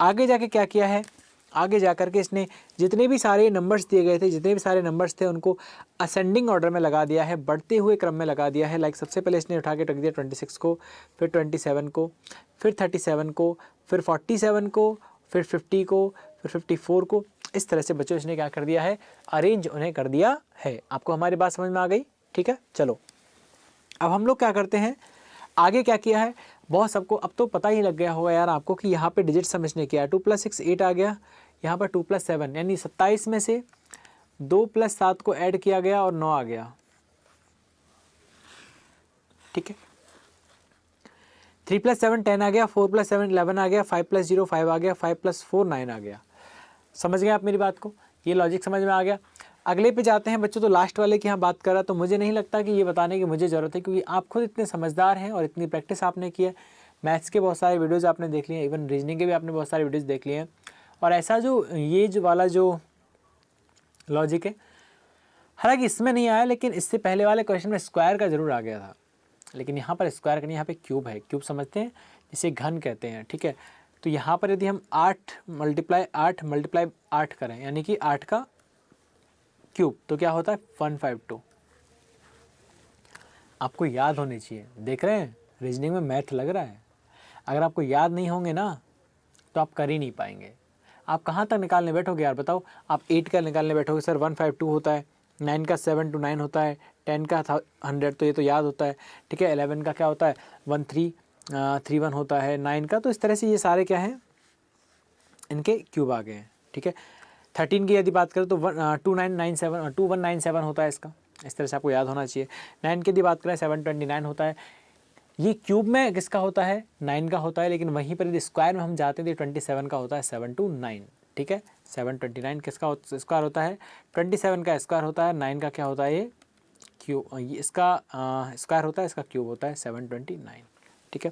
आगे जाके क्या किया है, आगे जा कर के इसने जितने भी सारे नंबर्स दिए गए थे, जितने भी सारे नंबर्स थे उनको असेंडिंग ऑर्डर में लगा दिया है, बढ़ते हुए क्रम में लगा दिया है। लाइक सबसे पहले इसने उठा के रख दिया 26 को, फिर 27 को, फिर 37 को, फिर 47 को, फिर 50 को, फिर 54 को। इस तरह से बच्चों इसने क्या कर दिया है, अरेंज उन्हें कर दिया है। आपको हमारी बात समझ में आ गई। ठीक है, चलो अब हम लोग क्या करते हैं, आगे क्या किया है, बहुत सबको अब तो पता ही लग गया होगा यार आपको कि यहाँ पे डिजिट समझने किया है। 2 + 6 8 आ गया, यहाँ पर 2 + 7 यानी 27 में से 2 + 7 को ऐड किया गया और 9 आ गया। ठीक है, 3 + 7 10 आ गया, 4 + 7 11 आ गया, 5 + 0 5 आ गया, 5 + 4 9 आ गया। समझ गए आप मेरी बात को, ये लॉजिक समझ में आ गया। अगले पे जाते हैं बच्चों, तो लास्ट वाले की यहाँ बात कर रहा, तो मुझे नहीं लगता कि ये बताने की मुझे ज़रूरत है, क्योंकि आप खुद इतने समझदार हैं और इतनी प्रैक्टिस आपने की है। मैथ्स के बहुत सारे वीडियोज़ आपने देख लिए हैं, इवन रीजनिंग के भी आपने बहुत सारे वीडियोज़ देख लिए हैं। और ऐसा जो ये जो वाला जो लॉजिक है, हालांकि इसमें नहीं आया, लेकिन इससे पहले वाले क्वेश्चन में स्क्वायर का जरूर आ गया था, लेकिन यहाँ पर स्क्वायर का नहीं, यहाँ पे क्यूब है। क्यूब समझते हैं, जिसे घन कहते हैं। ठीक है, तो यहाँ पर यदि हम 8 × 8 करें, यानी कि 8 का क्यूब, तो क्या होता है 152। आपको याद होने चाहिए, देख रहे हैं रीजनिंग में मैथ लग रहा है। अगर आपको याद नहीं होंगे ना तो आप कर ही नहीं पाएंगे। आप कहाँ तक निकालने बैठोगे यार बताओ। आप 8 का निकालने बैठोगे, सर 152 होता है, 9 का 7 to 9 होता है, 10 का 100, तो ये तो याद होता है। ठीक है, 11 का क्या होता है 1331 होता है, 9 का, तो इस तरह से ये सारे क्या हैं, इनके क्यूब आ गए हैं। ठीक है, 13 की यदि बात करें तो 2197 होता है इसका, इस तरह से आपको याद होना चाहिए। 9 की यदि बात करें 729 होता है। ये क्यूब में किसका होता है, 9 का होता है, लेकिन वहीं पर यदि स्क्वायर में हम जाते हैं तो 27 का होता है 729। ठीक है, 729 किसका स्क्वायर होता है, 27 का स्क्वायर होता है, 9 का क्या होता है, ये क्यूब, ये इसका स्क्वायर होता है, इसका क्यूब होता है 729। ठीक है,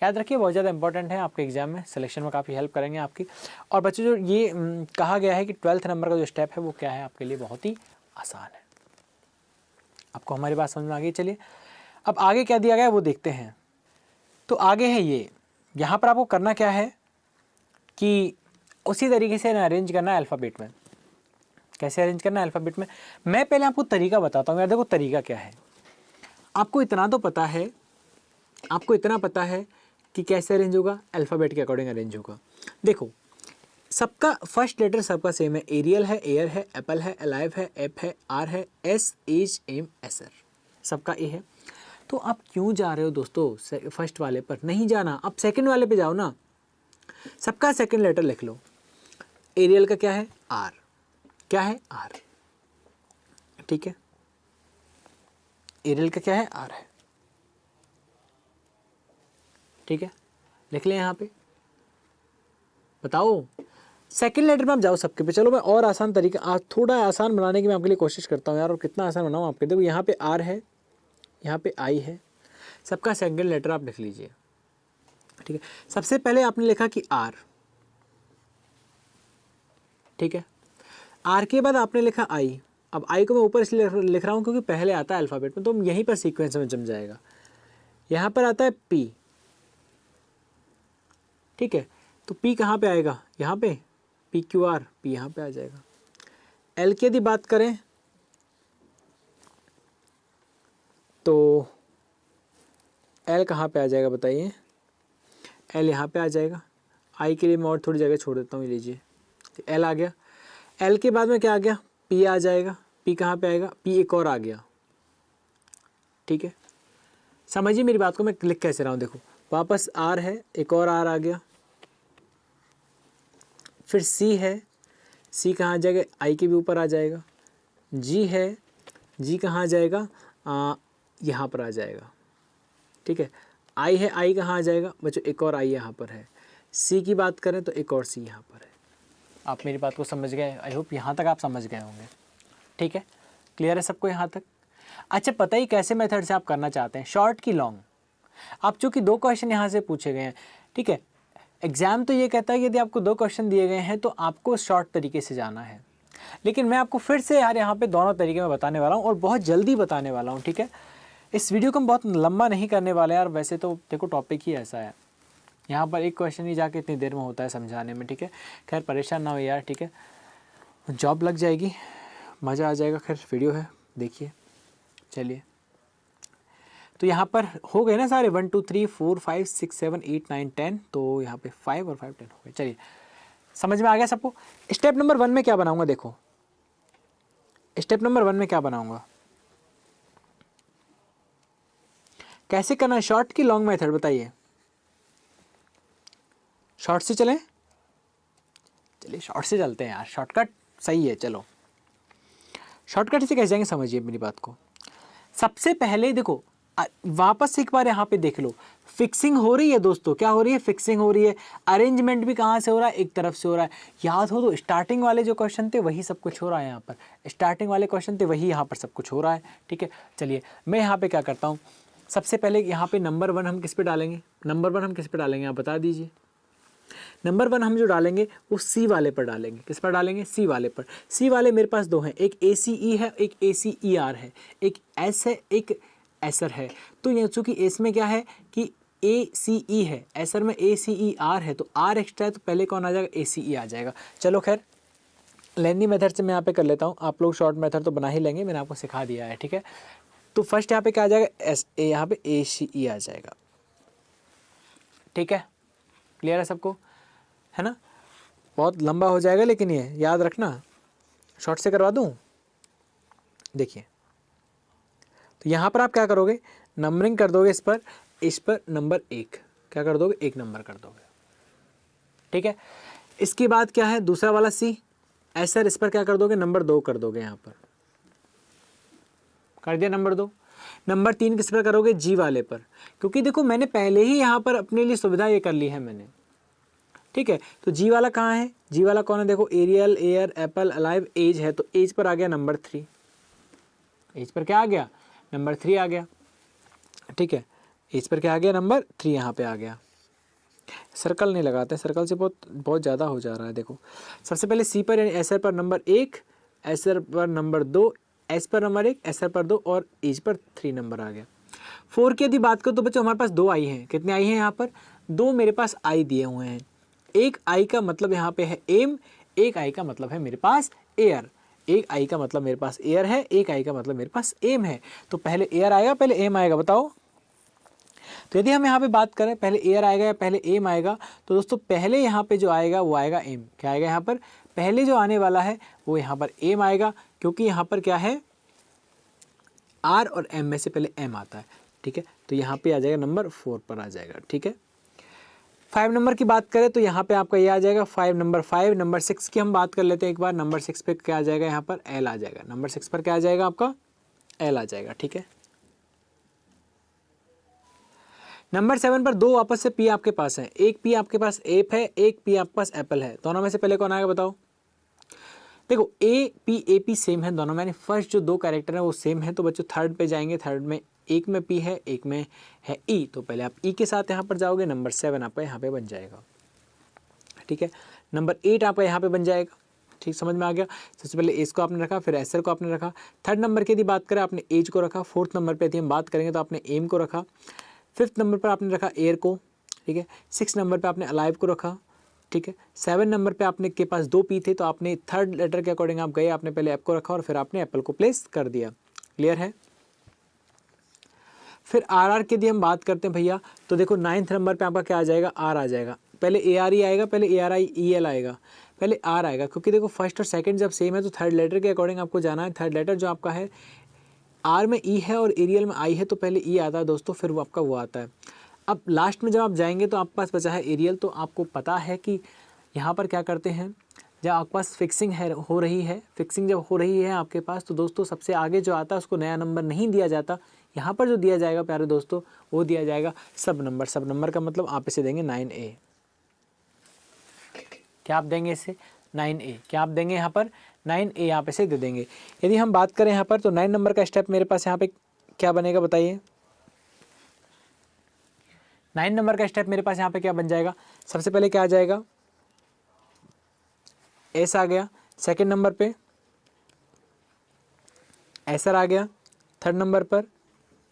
याद रखिए, बहुत ज़्यादा इंपॉर्टेंट है, आपके एग्जाम में सिलेक्शन में काफ़ी हेल्प करेंगे आपकी। और बच्चों जो ये कहा गया है कि 12th नंबर का जो स्टेप है वो क्या है, आपके लिए बहुत ही आसान है। आपको हमारी बात समझ में आ गई। चलिए अब आगे क्या दिया गया है वो देखते हैं। तो आगे है ये, यहाँ पर आपको करना क्या है कि उसी तरीके से अरेंज करना है अल्फ़ाबेट में। कैसे अरेंज करना है अल्फ़ाबेट में, मैं पहले आपको तरीका बताता हूँ यार। देखो तरीका क्या है, आपको इतना तो पता है, आपको इतना पता है कि कैसे अरेंज होगा, अल्फ़ाबेट के अकॉर्डिंग अरेंज होगा। देखो सबका फर्स्ट लेटर सबका सेम है, एरियल है, एयर है, एप्पल है, अलाइव है, एप है, आर है, एस एच एम एसर, सबका ए है। तो आप क्यों जा रहे हो दोस्तों फर्स्ट वाले पर, नहीं जाना, आप सेकंड वाले पे जाओ ना। सबका सेकंड लेटर लिख लो। एरियल का क्या है, आर, क्या है, आर। ठीक है, एरियल का क्या है, आर है। ठीक है, लिख लें यहाँ पे, बताओ सेकंड लेटर में आप जाओ सबके पे। चलो मैं और आसान तरीका थोड़ा आसान बनाने की मैं आपके लिए कोशिश करता हूँ यार, और कितना आसान बनाऊँ आपके। देखो यहाँ पे आर है, यहाँ पे आई है, सबका सेकंड लेटर आप लिख लीजिए, ठीक है। सबसे पहले आपने लिखा कि आर, ठीक है। आर के बाद आपने लिखा आई। अब आई को मैं ऊपर इसलिए लिख रहा हूँ क्योंकि पहले आता है अल्फ़ाबेट में, तो यहीं पर सीक्वेंस में जम जाएगा। यहाँ पर आता है पी, ठीक है। तो पी कहाँ पे आएगा, यहाँ पे पी क्यू आर, पी यहाँ पे आ जाएगा। एल की यदि बात करें तो एल कहाँ पे आ जाएगा बताइए, एल यहाँ पे आ जाएगा। आई के लिए मैं और थोड़ी जगह छोड़ देता हूँ, ये लीजिए, एल आ गया। एल के बाद में क्या आ गया, पी आ जाएगा। पी कहाँ पे आएगा, पी एक और आ गया, ठीक है। समझिए मेरी बात को, मैं क्लिक कैसे रहा हूँ, देखो वापस आर है, एक और आर आ गया। फिर सी है, सी कहाँ आ जाएगा, आई के भी ऊपर आ जाएगा। जी है, जी कहाँ आ जाएगा, यहाँ पर आ जाएगा, ठीक है। आई है, आई कहाँ आ जाएगा बच्चों, एक और आई यहाँ पर है। सी की बात करें तो एक और सी यहाँ पर है। आप मेरी बात को समझ गए, आई होप यहाँ तक आप समझ गए होंगे, ठीक है। क्लियर है सबको यहाँ तक। अच्छा, पता ही कैसे मेथड से आप करना चाहते हैं, शॉर्ट की लॉन्ग। आप चूँकि 2 क्वेश्चन यहाँ से पूछे गए हैं, ठीक है। एग्जाम तो ये कहता है कि यदि आपको 2 क्वेश्चन दिए गए हैं तो आपको शॉर्ट तरीके से जाना है, लेकिन मैं आपको फिर से यार यहाँ पे दोनों तरीके में बताने वाला हूँ और बहुत जल्दी बताने वाला हूँ, ठीक है। इस वीडियो को हम बहुत लंबा नहीं करने वाले यार, वैसे तो देखो टॉपिक ही ऐसा है, यहाँ पर एक क्वेश्चन ही जाके इतनी देर में होता है समझाने में, ठीक है। खैर परेशान ना हो यार, ठीक है, जॉब लग जाएगी, मज़ा आ जाएगा। खैर वीडियो है, देखिए, चलिए। तो यहाँ पर हो गए ना सारे 1 2 3 4 5 6 7 8 9 10, तो यहाँ पे 5 और 5 10 हो गए। चलिए, समझ में आ गया सबको। स्टेप नंबर 1 में क्या बनाऊंगा, देखो स्टेप नंबर 1 में क्या बनाऊंगा, कैसे करना है, शॉर्ट की लॉन्ग मेथड बताइए। शॉर्ट से चलें, चलिए शॉर्ट से चलते हैं यार, शॉर्टकट सही है। चलो शॉर्टकट से कैसे जाएंगे, समझिए मेरी बात को। सबसे पहले देखो वापस एक बार यहाँ पे देख लो, फिक्सिंग हो रही है दोस्तों, क्या हो रही है, फिक्सिंग हो रही है। अरेंजमेंट भी कहाँ से हो रहा है, एक तरफ से हो रहा है। याद हो तो स्टार्टिंग वाले जो क्वेश्चन थे वही सब कुछ हो रहा है यहाँ पर, स्टार्टिंग वाले क्वेश्चन थे वही यहाँ पर सब कुछ हो रहा है, ठीक है। चलिए मैं यहाँ पे क्या करता हूँ, सबसे पहले यहाँ पे नंबर 1 हम किस पे डालेंगे, नंबर 1 हम किस पे डालेंगे आप बता दीजिए। नंबर 1 हम जो डालेंगे वो सी वाले पर डालेंगे। किस पर डालेंगे, सी वाले पर। सी वाले मेरे पास 2 हैं, एक ACE है, एक ACER है, एक एस है, एक एसर है। तो ये चूँकि इसमें क्या है कि ACE है, एसर में ACER है, तो R एक्स्ट्रा है, तो पहले कौन आ जाएगा, ACE आ जाएगा। चलो खैर लेंदी मेथड से मैं यहाँ पे कर लेता हूँ, आप लोग शॉर्ट मेथड तो बना ही लेंगे, मैंने आपको सिखा दिया है, ठीक है। तो फर्स्ट यहाँ पे क्या आ जाएगा, यहाँ पे ACE आ जाएगा, ठीक है। क्लियर है सबको, है ना। बहुत लंबा हो जाएगा लेकिन ये याद रखना, शॉर्ट से करवा दूँ। देखिए तो यहाँ पर आप क्या करोगे, नंबरिंग कर दोगे इस पर नंबर 1 क्या कर दोगे, 1 नंबर कर दोगे, ठीक है। इसके बाद क्या है, दूसरा वाला C एसर, इस पर क्या कर दोगे, नंबर 2 कर दोगे, यहाँ पर कर दिया नंबर 2। नंबर 3 किस पर करोगे, G वाले पर, क्योंकि देखो मैंने पहले ही यहाँ पर अपने लिए सुविधा ये कर ली है मैंने, ठीक है। तो जी वाला कहाँ है, जी वाला कौन है, देखो aerial, air, apple, alive, edge है, तो एज पर आ गया नंबर 3, एज पर क्या आ गया, नंबर 3 आ गया, ठीक है। एज पर क्या आ गया, नंबर 3 यहाँ पे आ गया। सर्कल नहीं लगाते, सर्कल से बहुत ज़्यादा हो जा रहा है। देखो सबसे पहले सी पर यानी एसर पर नंबर 1, एसर पर नंबर 2, एस पर नंबर 1, एसर पर 2 और एज पर 3 नंबर आ गया। 4 की यदि बात करो तो बच्चों हमारे पास 2 आई हैं, कितने आई हैं यहाँ पर, 2 मेरे पास आई दिए हुए हैं। एक आई का मतलब यहाँ पे है एम, एक आई का मतलब है मेरे पास एयर, एक आई का मतलब मेरे पास एयर है, एक आई का मतलब मेरे पास एम है। तो पहले एयर आएगा पहले एम आएगा, बताओ। तो यदि हम यहाँ पे बात करें पहले एयर आएगा या पहले एम आएगा, तो दोस्तों पहले यहाँ पे जो आएगा वो आएगा एम। क्या आएगा यहाँ पर, पहले जो आने वाला है वो यहाँ पर एम आएगा, क्योंकि यहाँ पर क्या है, आर और एम में से पहले एम आता है, ठीक है। तो यहाँ पे आ जाएगा नंबर 4 पर आ जाएगा, ठीक है। 5 नंबर की बात करें तो यहाँ पे आपका ये आ जाएगा 5 नंबर 5। नंबर 6 की हम बात कर लेते हैं एक बार, नंबर 6 पे क्या आ जाएगा, यहाँ पर एल आ जाएगा, नंबर 6 पर क्या आ जाएगा आपका, एल आ जाएगा, ठीक है। नंबर 7 पर दो आपस से पी आपके पास है, एक पी आपके पास एप है, एक पी आपके पास एप्पल है, दोनों में से पहले कौन आएगा बताओ। देखो ए पी सेम है दोनों में, यानी फर्स्ट जो दो कैरेक्टर है वो सेम है, तो बच्चों थर्ड पे जाएंगे, थर्ड में एक में पी है एक में है ई, तो पहले आप ई के साथ यहाँ पर जाओगे, नंबर 7 आपका यहाँ पे बन जाएगा, ठीक है। नंबर 8 आपका यहाँ पे बन जाएगा, ठीक, समझ में आ गया। सबसे पहले एस को आपने रखा, फिर एसर को आपने रखा। थर्ड नंबर की यदि बात करें आपने एज को रखा, फोर्थ नंबर पे यदि हम बात करेंगे तो आपने एम को रखा, फिफ्थ नंबर पर आपने रखा एयर को, ठीक है। सिक्स नंबर पे आपने अलाइव को रखा, ठीक है। 7 नंबर पे आपने के पास दो पी थे, तो आपने थर्ड लेटर के अकॉर्डिंग आप गए, आपने पहले ऐप को रखा और फिर आपने एप्पल को प्लेस कर दिया, क्लियर है। फिर आर की यदि हम बात करते हैं भैया, तो देखो 9th नंबर पे आपका क्या आ जाएगा, आर आ जाएगा, पहले ए आर ई आएगा, पहले A R I E L आएगा, पहले आर आएगा, क्योंकि देखो फर्स्ट और सेकंड जब सेम है तो थर्ड लेटर के अकॉर्डिंग आपको जाना है। थर्ड लेटर जो आपका है, आर में ई है और एरियल में आई है, तो पहले ई आता है दोस्तों, फिर वो आपका वो आता है। अब लास्ट में जब आप जाएंगे तो आपके पास बचा है एरियल, तो आपको पता है कि यहाँ पर क्या करते हैं, जब आपके पास फिक्सिंग है हो रही है, फिक्सिंग जब हो रही है आपके पास, तो दोस्तों सबसे आगे जो आता है उसको नया नंबर नहीं दिया जाता। यहाँ पर जो दिया जाएगा प्यारे दोस्तों, वो दिया जाएगा सब नंबर। सब नंबर का मतलब आप इसे देंगे 9A। क्या आप देंगे इसे 9A, क्या आप देंगे यहाँ पर 9A, आप इसे दे देंगे। यदि हम बात करें यहाँ पर, तो 9 नंबर का स्टेप मेरे पास यहाँ पे क्या बनेगा बताइए। 9 नंबर का स्टेप मेरे पास यहाँ पे क्या बन जाएगा, सबसे पहले क्या आ जाएगा, एस आ गया, सेकंड नंबर पे एसर आ गया, थर्ड नंबर पर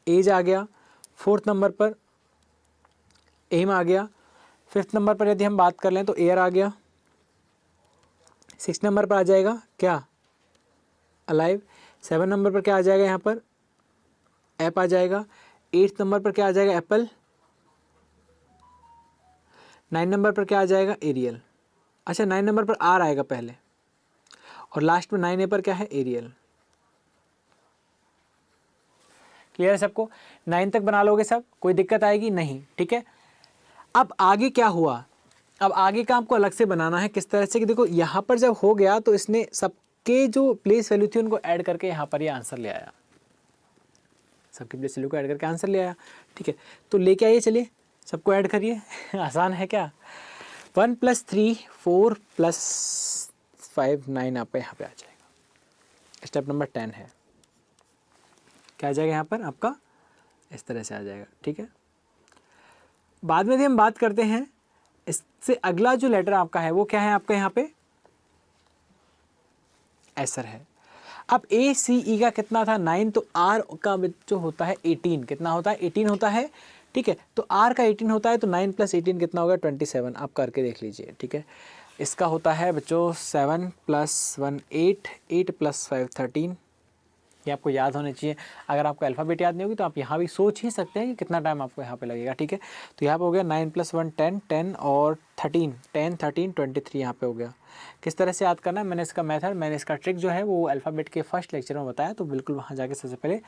एज आ गया, फोर्थ नंबर पर एम आ गया, फिफ्थ नंबर पर यदि हम बात कर लें तो एयर आ गया, सिक्स नंबर पर आ जाएगा क्या, अलाइव, 7 नंबर पर क्या आ जाएगा यहाँ पर, ऐप आ जाएगा, 8th नंबर पर क्या आ जाएगा, एप्पल, 9 नंबर पर क्या आ जाएगा, एरियल। अच्छा 9 नंबर पर आर आएगा पहले, और लास्ट में 9A पर क्या है, एरियल। क्लियर है सबको, 9 तक बना लोगे सब, कोई दिक्कत आएगी नहीं, ठीक है। अब आगे क्या हुआ, अब आगे का आपको अलग से बनाना है, किस तरह से कि देखो यहाँ पर जब हो गया तो इसने सबके जो प्लेस वैल्यू थी उनको ऐड करके यहाँ पर ये आंसर ले आया, सबके प्लेस वैल्यू को ऐड करके आंसर ले आया, ठीक है। तो लेके आइए, चलिए सबको ऐड करिए आसान है क्या, 1 + 3 4 + 5 9 आपका यहाँ पे आ जाएगा। स्टेप नंबर 10 है, क्या आ जाएगा यहाँ पर आपका, इस तरह से आ जाएगा, ठीक है। बाद में भी हम बात करते हैं, इससे अगला जो लेटर आपका है वो क्या है, आपका यहाँ पे एसर है। अब ए सी ई का कितना था 9, तो आर का जो होता है 18, कितना होता है 18 होता है, ठीक है। तो आर का 18 होता है, तो 9 + 18 कितना होगा 27, आप करके देख लीजिए, ठीक है। इसका होता है बच्चों 7 + 1 8, 8 + 5 13, ये आपको याद होने चाहिए। अगर आपको अल्फ़ाबेट याद नहीं होगी तो आप यहाँ भी सोच ही सकते हैं कि कितना टाइम आपको यहाँ पे लगेगा, ठीक है। तो यहाँ पे हो गया 9 + 1 10, 10 और 13, 10 13 23 यहाँ पे हो गया। किस तरह से याद करना है, मैंने इसका मेथड, मैंने इसका ट्रिक जो है वो अल्फ़ाबेट के फर्स्ट लेक्चर में बताया, तो बिल्कुल वहाँ जाके सबसे पहले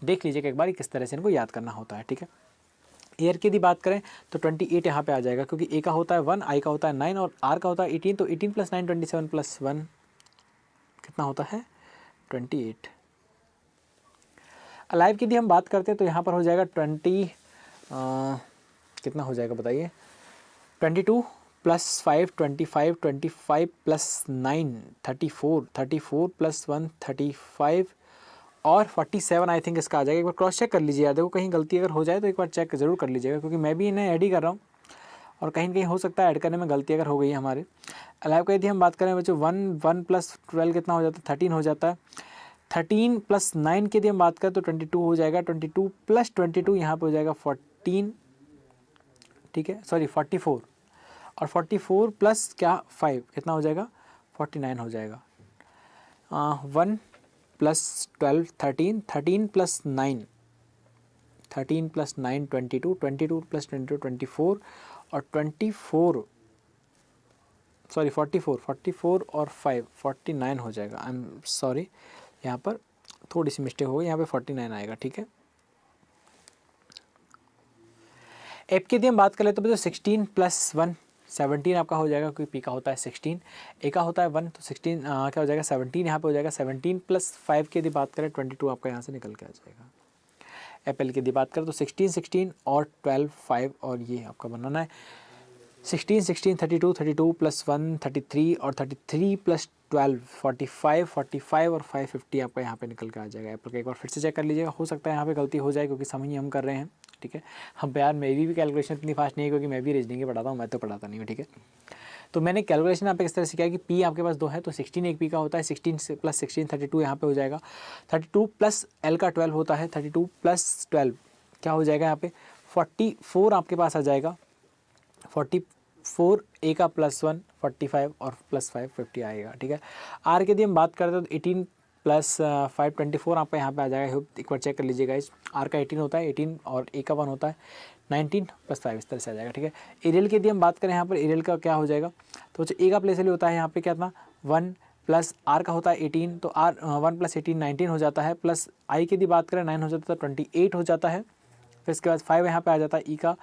देख लीजिएगा एक बार किस तरह से इनको याद करना होता है, ठीक है। ईयर की यदि बात करें तो 28 यहाँ पे आ जाएगा, क्योंकि ए का होता है 1, आई का होता है 9 और आर का होता है 18, तो 18 + 9 27 + 1 कितना होता है 28। अलाइव की यदि हम बात करते हैं तो यहाँ पर हो जाएगा 20 कितना हो जाएगा बताइए, 22 + 5 25, 25 + 9 34, 34 + 1 35 और 47 आई थिंक इसका आ जाएगा। एक बार क्रॉस चेक कर लीजिए यार, देखो कहीं गलती अगर हो जाए तो एक बार चेक ज़रूर कर लीजिएगा, क्योंकि मैं भी इन्हें ऐड ही कर रहा हूँ और कहीं ना कहीं हो सकता है ऐड करने में गलती अगर हो गई है हमारे। अलाइव का यदि हम बात करें बच्चों 1 + 12 कितना हो जाता है 13 हो जाता है। 13 + 9 की यदि हम बात करें तो 22 हो जाएगा, 22 + 22 यहाँ पे हो जाएगा 14, ठीक है, सॉरी 44, और 44 प्लस क्या 5 कितना हो जाएगा 49 हो जाएगा। 1 + 12 13, 13 + 9 13 + 9 22, 22 + 22 24 और 44 सॉरी 44, 44 और 5 49 हो जाएगा। आई एम सॉरी, यहाँ पर थोड़ी सी मिस्टेक हो गई, यहाँ पे 49 आएगा, ठीक है। एप की यदि हम बात कर ले तो बच्चों 16 + 1 17 आपका हो जाएगा, क्योंकि पी का होता है 16, ए का होता है 1, तो 16 क्या हो जाएगा 17 यहाँ पे हो जाएगा। 17 + 5 की यदि बात करें 22 आपका यहाँ से निकल के आ जाएगा। एप्पल की यदि बात करें तो 16 16 और 12 5 और ये आपका बनाना है 16 16 32 32 प्लस 1 33 और 33 प्लस 12 45 45 और 550 आपका यहाँ पे निकल के आ जाएगा एप्पल का। एक बार फिर से चेक कर लीजिएगा, हो सकता है यहाँ पे गलती हो जाए क्योंकि समय ही हम कर रहे हैं, ठीक है। हम यार मेरी भी कैलकुलेशन इतनी फास्ट नहीं है क्योंकि मैं भी रीजनिंग पढ़ाता हूँ, मैं तो पढ़ाता नहीं हूँ, ठीक है। तो मैंने कैलकुलेशन यहाँ पे इस तरह से किया है कि पी आपके पास 2 है तो 16 एक पी का होता है, 16 प्लस 16 32 यहाँ पे हो जाएगा, 32 प्लस एल का 12 होता है, 32 प्लस 12 क्या हो जाएगा यहाँ पे 44 आपके पास आ जाएगा, 44 ए का प्लस 1 45 और प्लस 5 50 आएगा, ठीक है। आर के यदि हम बात करते हैं तो 18 प्लस 5 24 आपका यहाँ पे आ जाएगा। एक बार चेक कर लीजिएगा, इस आर का 18 होता है, 18 और ए का 1 होता है 19 प्लस 5 इस तरह से आ जाएगा, ठीक है। एरियल की यदि हम बात करें यहाँ पर एरियल का क्या हो जाएगा तो ए का प्लेस होता है यहाँ पे क्या था 1 प्लस आर का होता है 18 तो आर 1 प्लस 18 19 हो जाता है, प्लस आई की यदि बात करें 9 हो जाता है 28 हो जाता है, फिर इसके बाद 5 यहाँ पे आ जाता है ई का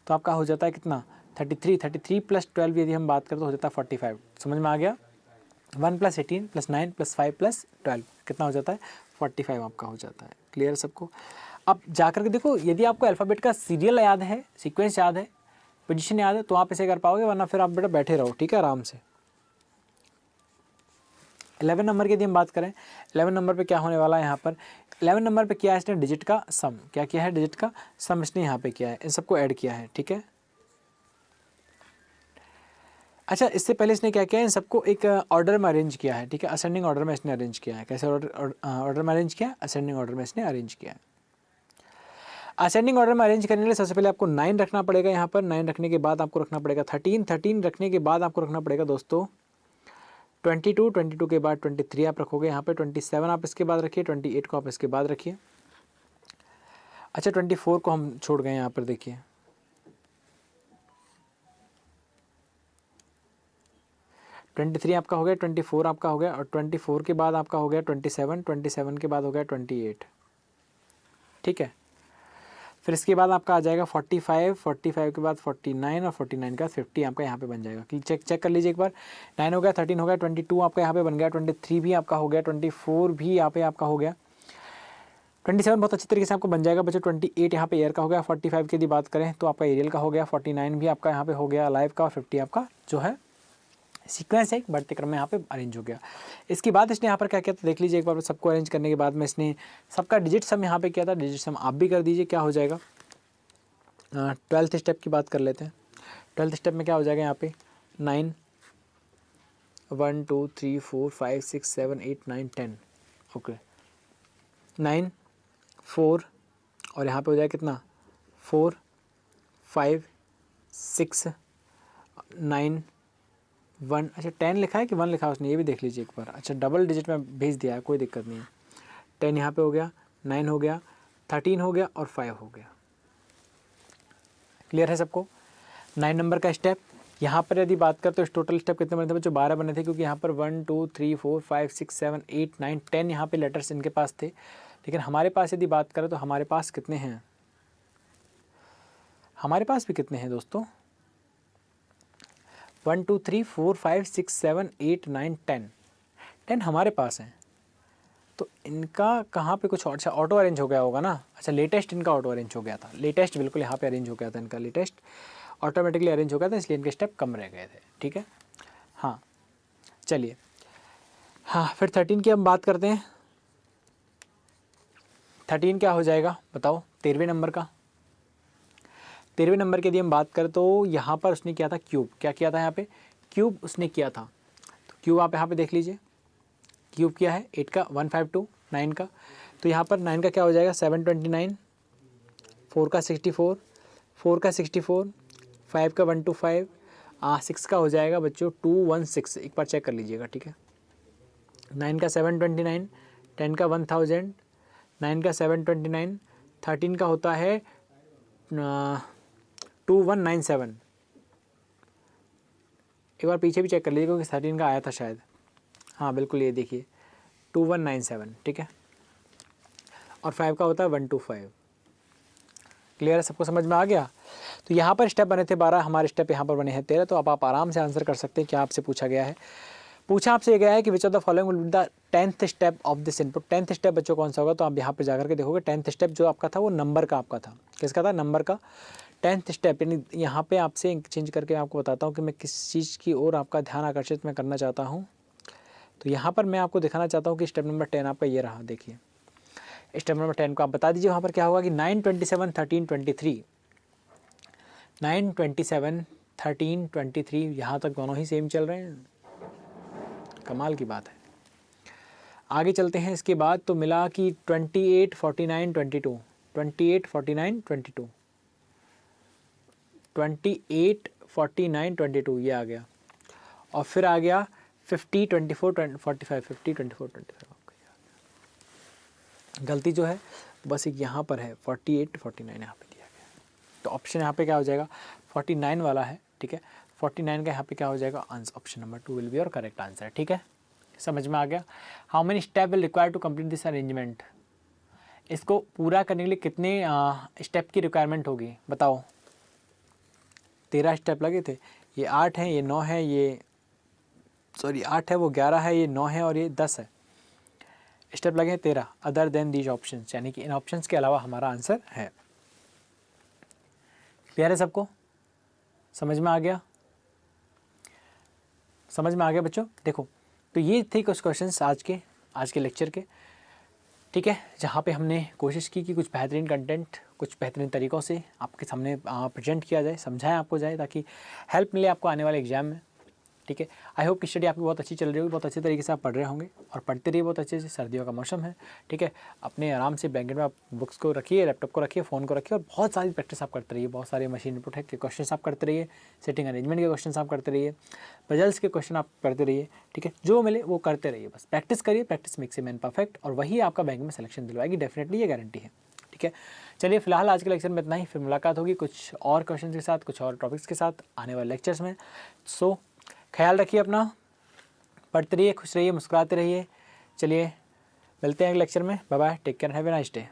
तो आपका हो जाता है कितना 33 प्लस 12 यदि हम बात करें तो हो जाता है 45। समझ में आ गया, 1 प्लस 18 प्लस 9 प्लस 5 प्लस 12 कितना हो जाता है 45 आपका हो जाता है। क्लियर सबको। अब जाकर के देखो यदि आपको अल्फ़ाबेट का सीरियल याद है, सीक्वेंस याद है, पोजीशन याद है तो आप इसे कर पाओगे, वरना फिर आप बेटा बैठे रहो, ठीक है, आराम से। 11 नंबर की यदि हम बात करें 11 नंबर पे क्या होने वाला है यहाँ पर 11 नंबर पे किया है इसने डिजिट का सम, क्या किया है डिजिट का सम इसने यहाँ पे किया है, इन सबको ऐड किया है, ठीक है। अच्छा इससे पहले इसने क्या किया है इन सबको एक ऑर्डर में अरेंज किया है, ठीक है, असेंडिंग ऑर्डर में इसने अरेंज किया है। कैसे ऑर्डर में अरेंज किया है, असेंडिंग ऑर्डर में इसने अरेंज किया है। असेंडिंग ऑर्डर में अरेंज करने के लिए सबसे पहले आपको 9 रखना पड़ेगा, यहाँ पर 9 रखने के बाद आपको रखना पड़ेगा 13 रखने के बाद आपको रखना पड़ेगा दोस्तों 22 के बाद 23 आप रखोगे यहाँ पे, 27 आप इसके बाद रखिए, 28 को आप इसके बाद रखिए। अच्छा 24 को हम छोड़ गए यहाँ पर, देखिए 23 आपका हो गया, 24 आपका हो गया और 24 के बाद आपका हो गया 27 के बाद हो गया 28, ठीक है। फिर इसके बाद आपका आ जाएगा 45 के बाद 49 और 49 का 50 आपका यहाँ पे बन जाएगा। कि चेक कर लीजिए एक बार, 9 हो गया, 13 हो गया, 22 आपका यहाँ पे बन गया, 23 भी आपका हो गया, 24 भी यहाँ पे आपका हो गया, 27 बहुत अच्छी तरीके से आपको बन जाएगा बच्चों। 28 यहाँ पे एयर का हो गया, 45 की यदि बात करें तो आपका एरियल का हो गया, 49 भी आपका यहाँ पे हो गया लाइव का और 50 आपका जो है सीक्वेंस है बढ़ते क्रम में यहाँ पे अरेंज हो गया। इसके बाद इसने यहाँ पर क्या किया था देख लीजिए एक बार, सबको अरेंज करने के बाद में इसने सबका डिजिट सम यहाँ पे किया था। डिजिट सम आप भी कर दीजिए, क्या हो जाएगा 12th स्टेप की बात कर लेते हैं। 12th स्टेप में क्या हो जाएगा यहाँ पे 9 1 2 3 4 5 6 7 8 9 10 ओके 9 4 और यहाँ पे हो जाएगा कितना 4 5 6 9 1। अच्छा 10 लिखा है कि 1 लिखा है उसने, ये भी देख लीजिए एक बार। अच्छा डबल डिजिट में भेज दिया है, कोई दिक्कत नहीं है। 10 यहाँ पे हो गया, 9 हो गया, 13 हो गया और 5 हो गया। क्लियर है सबको। 9 नंबर का स्टेप यहाँ पर यदि बात करें तो इस टोटल स्टेप कितने बने थे बच्चों 12 बने थे, क्योंकि यहाँ पर 1 2 3 4 5 6 7 8 9 10 यहाँ पे लेटर्स इनके पास थे। लेकिन हमारे पास यदि बात करें तो हमारे पास कितने हैं, हमारे पास भी कितने हैं दोस्तों 1 2 3 4 5 6 7 8 9 10 हमारे पास हैं। तो इनका कहाँ पे कुछ और अच्छा ऑटो अरेंज हो गया होगा ना। अच्छा लेटेस्ट इनका ऑटो अरेंज हो गया था, लेटेस्ट बिल्कुल यहाँ पे अरेंज हो गया था इनका, लेटेस्ट ऑटोमेटिकली अरेंज हो गया था, इसलिए इनके स्टेप कम रह गए थे, ठीक है। हाँ चलिए, हाँ फिर 13 की हम बात करते हैं। 13 क्या हो जाएगा बताओ 13वें नंबर का। 13वें नंबर की यदि हम बात करें तो यहाँ पर उसने किया था क्यूब, क्या किया था यहाँ पे क्यूब उसने किया था। तो क्यूब आप यहाँ पे देख लीजिए, क्यूब किया है 8 का 152 9 का, तो यहाँ पर 9 का क्या हो जाएगा 729, 4 का 64, 4 का 64, 5 का 125, 6 का हो जाएगा बच्चों 216। एक बार चेक कर लीजिएगा, ठीक है। 9 का 729, 10 का 1000, 9 का 729, 13 का होता है 2197। एक बार पीछे भी चेक कर लीजिए क्योंकि 13 का आया था शायद, हाँ बिल्कुल ये देखिए 2197, ठीक है। और 5 का होता है 125। क्लियर है, सबको समझ में आ गया। तो यहाँ पर स्टेप बने थे 12, हमारे स्टेप यहाँ पर बने हैं 13। तो अब आप आराम से आंसर कर सकते हैं क्या आपसे पूछा गया है। पूछा आपसे गया है कि which of the following will be the 10th step of this input. 10th step बच्चों कौन सा होगा, तो आप यहाँ पे जाकर के देखोगे 10th स्टेप जो आपका था वो नंबर का आपका था। किसका था, नंबर का। 10th स्टेप यानी यहाँ पे आपसे चेंज करके मैं आपको बताता हूँ कि मैं किस चीज़ की ओर आपका ध्यान आकर्षित मैं करना चाहता हूँ। तो यहाँ पर मैं आपको दिखाना चाहता हूँ कि स्टेप नंबर 10 आपका ये रहा। देखिए स्टेप नंबर 10 को आप बता दीजिए वहाँ पर क्या होगा कि 9, 27, 13, 23, 9, 27, 13, 23 यहाँ तक दोनों ही सेम चल रहे हैं, कमाल की बात है। आगे चलते हैं इसके बाद, तो मिला कि 28, 49, 22, 28, 49, 22, 28, 49, 22 ये आ गया। और फिर आ गया 50, 24, 45, 50, 24, 25। गलती जो है बस एक यहाँ पर है, 48, 49 यहाँ पे दिया गया। तो ऑप्शन यहाँ पे क्या हो जाएगा, 49 वाला है, ठीक है। 49 का यहाँ पे क्या हो जाएगा answer, option number 2 will be your correct answer, ठीक है। समझ में आ गया। How many step will require to complete this arrangement. इसको पूरा करने के लिए कितने स्टेप की रिक्वायरमेंट होगी बताओ। 13 स्टेप लगे थे, ये 8 है, ये 9 है, ये सॉरी 8 है, वो 11 है, ये 9 है और ये 10 है। स्टेप लगे हैं 13 अदर देन दीज ऑप्शंस, यानी कि इन ऑप्शंस के अलावा हमारा आंसर है। क्लियर है सबको, समझ में आ गया, समझ में आ गया बच्चों। देखो तो ये थे कुछ क्वेश्चंस आज के लेक्चर के, ठीक है, जहाँ पे हमने कोशिश की कि कुछ बेहतरीन कंटेंट कुछ बेहतरीन तरीक़ों से आपके सामने प्रेजेंट किया जाए, समझाया आपको जाए, ताकि हेल्प मिले आपको आने वाले एग्जाम में, ठीक है। आई होप कि स्टडी आपकी बहुत अच्छी चल रही होगी, बहुत अच्छे तरीके से आप पढ़ रहे होंगे और पढ़ते रहिए बहुत अच्छे से। सर्दियों का मौसम है, ठीक है, अपने आराम से ब्लैंकेट में आप बुक्स को रखिए, लैपटॉप को रखिए, फ़ोन को रखिए और बहुत सारी प्रैक्टिस आप करते रहिए। बहुत सारे मशीन इनपुट है के क्वेश्चन आप करते रहिए, सेटिंग अरेंजमेंट के क्वेश्चन आप करते रहिए, पजल्स के क्वेश्चन आप करते रहिए, ठीक है। जो मिले वो करते रहिए, बस प्रैक्टिस करिए, practice makes a man perfect, और वही आपका बैंक में सिलेक्शन दिलवाएगी, डेफिनेटली ये गारंटी है, ठीक है। चलिए फिलहाल आज के लेक्चर में इतना ही, फिर मुलाकात होगी कुछ और क्वेश्चन के साथ, कुछ और टॉपिक्स के साथ आने वाले लेक्चर्स में। सो ख्याल रखिए अपना, पढ़ते रहिए, खुश रहिए, मुस्कुराते रहिए। चलिए मिलते हैं अगले लेक्चर में, bye bye, take care, have a nice day.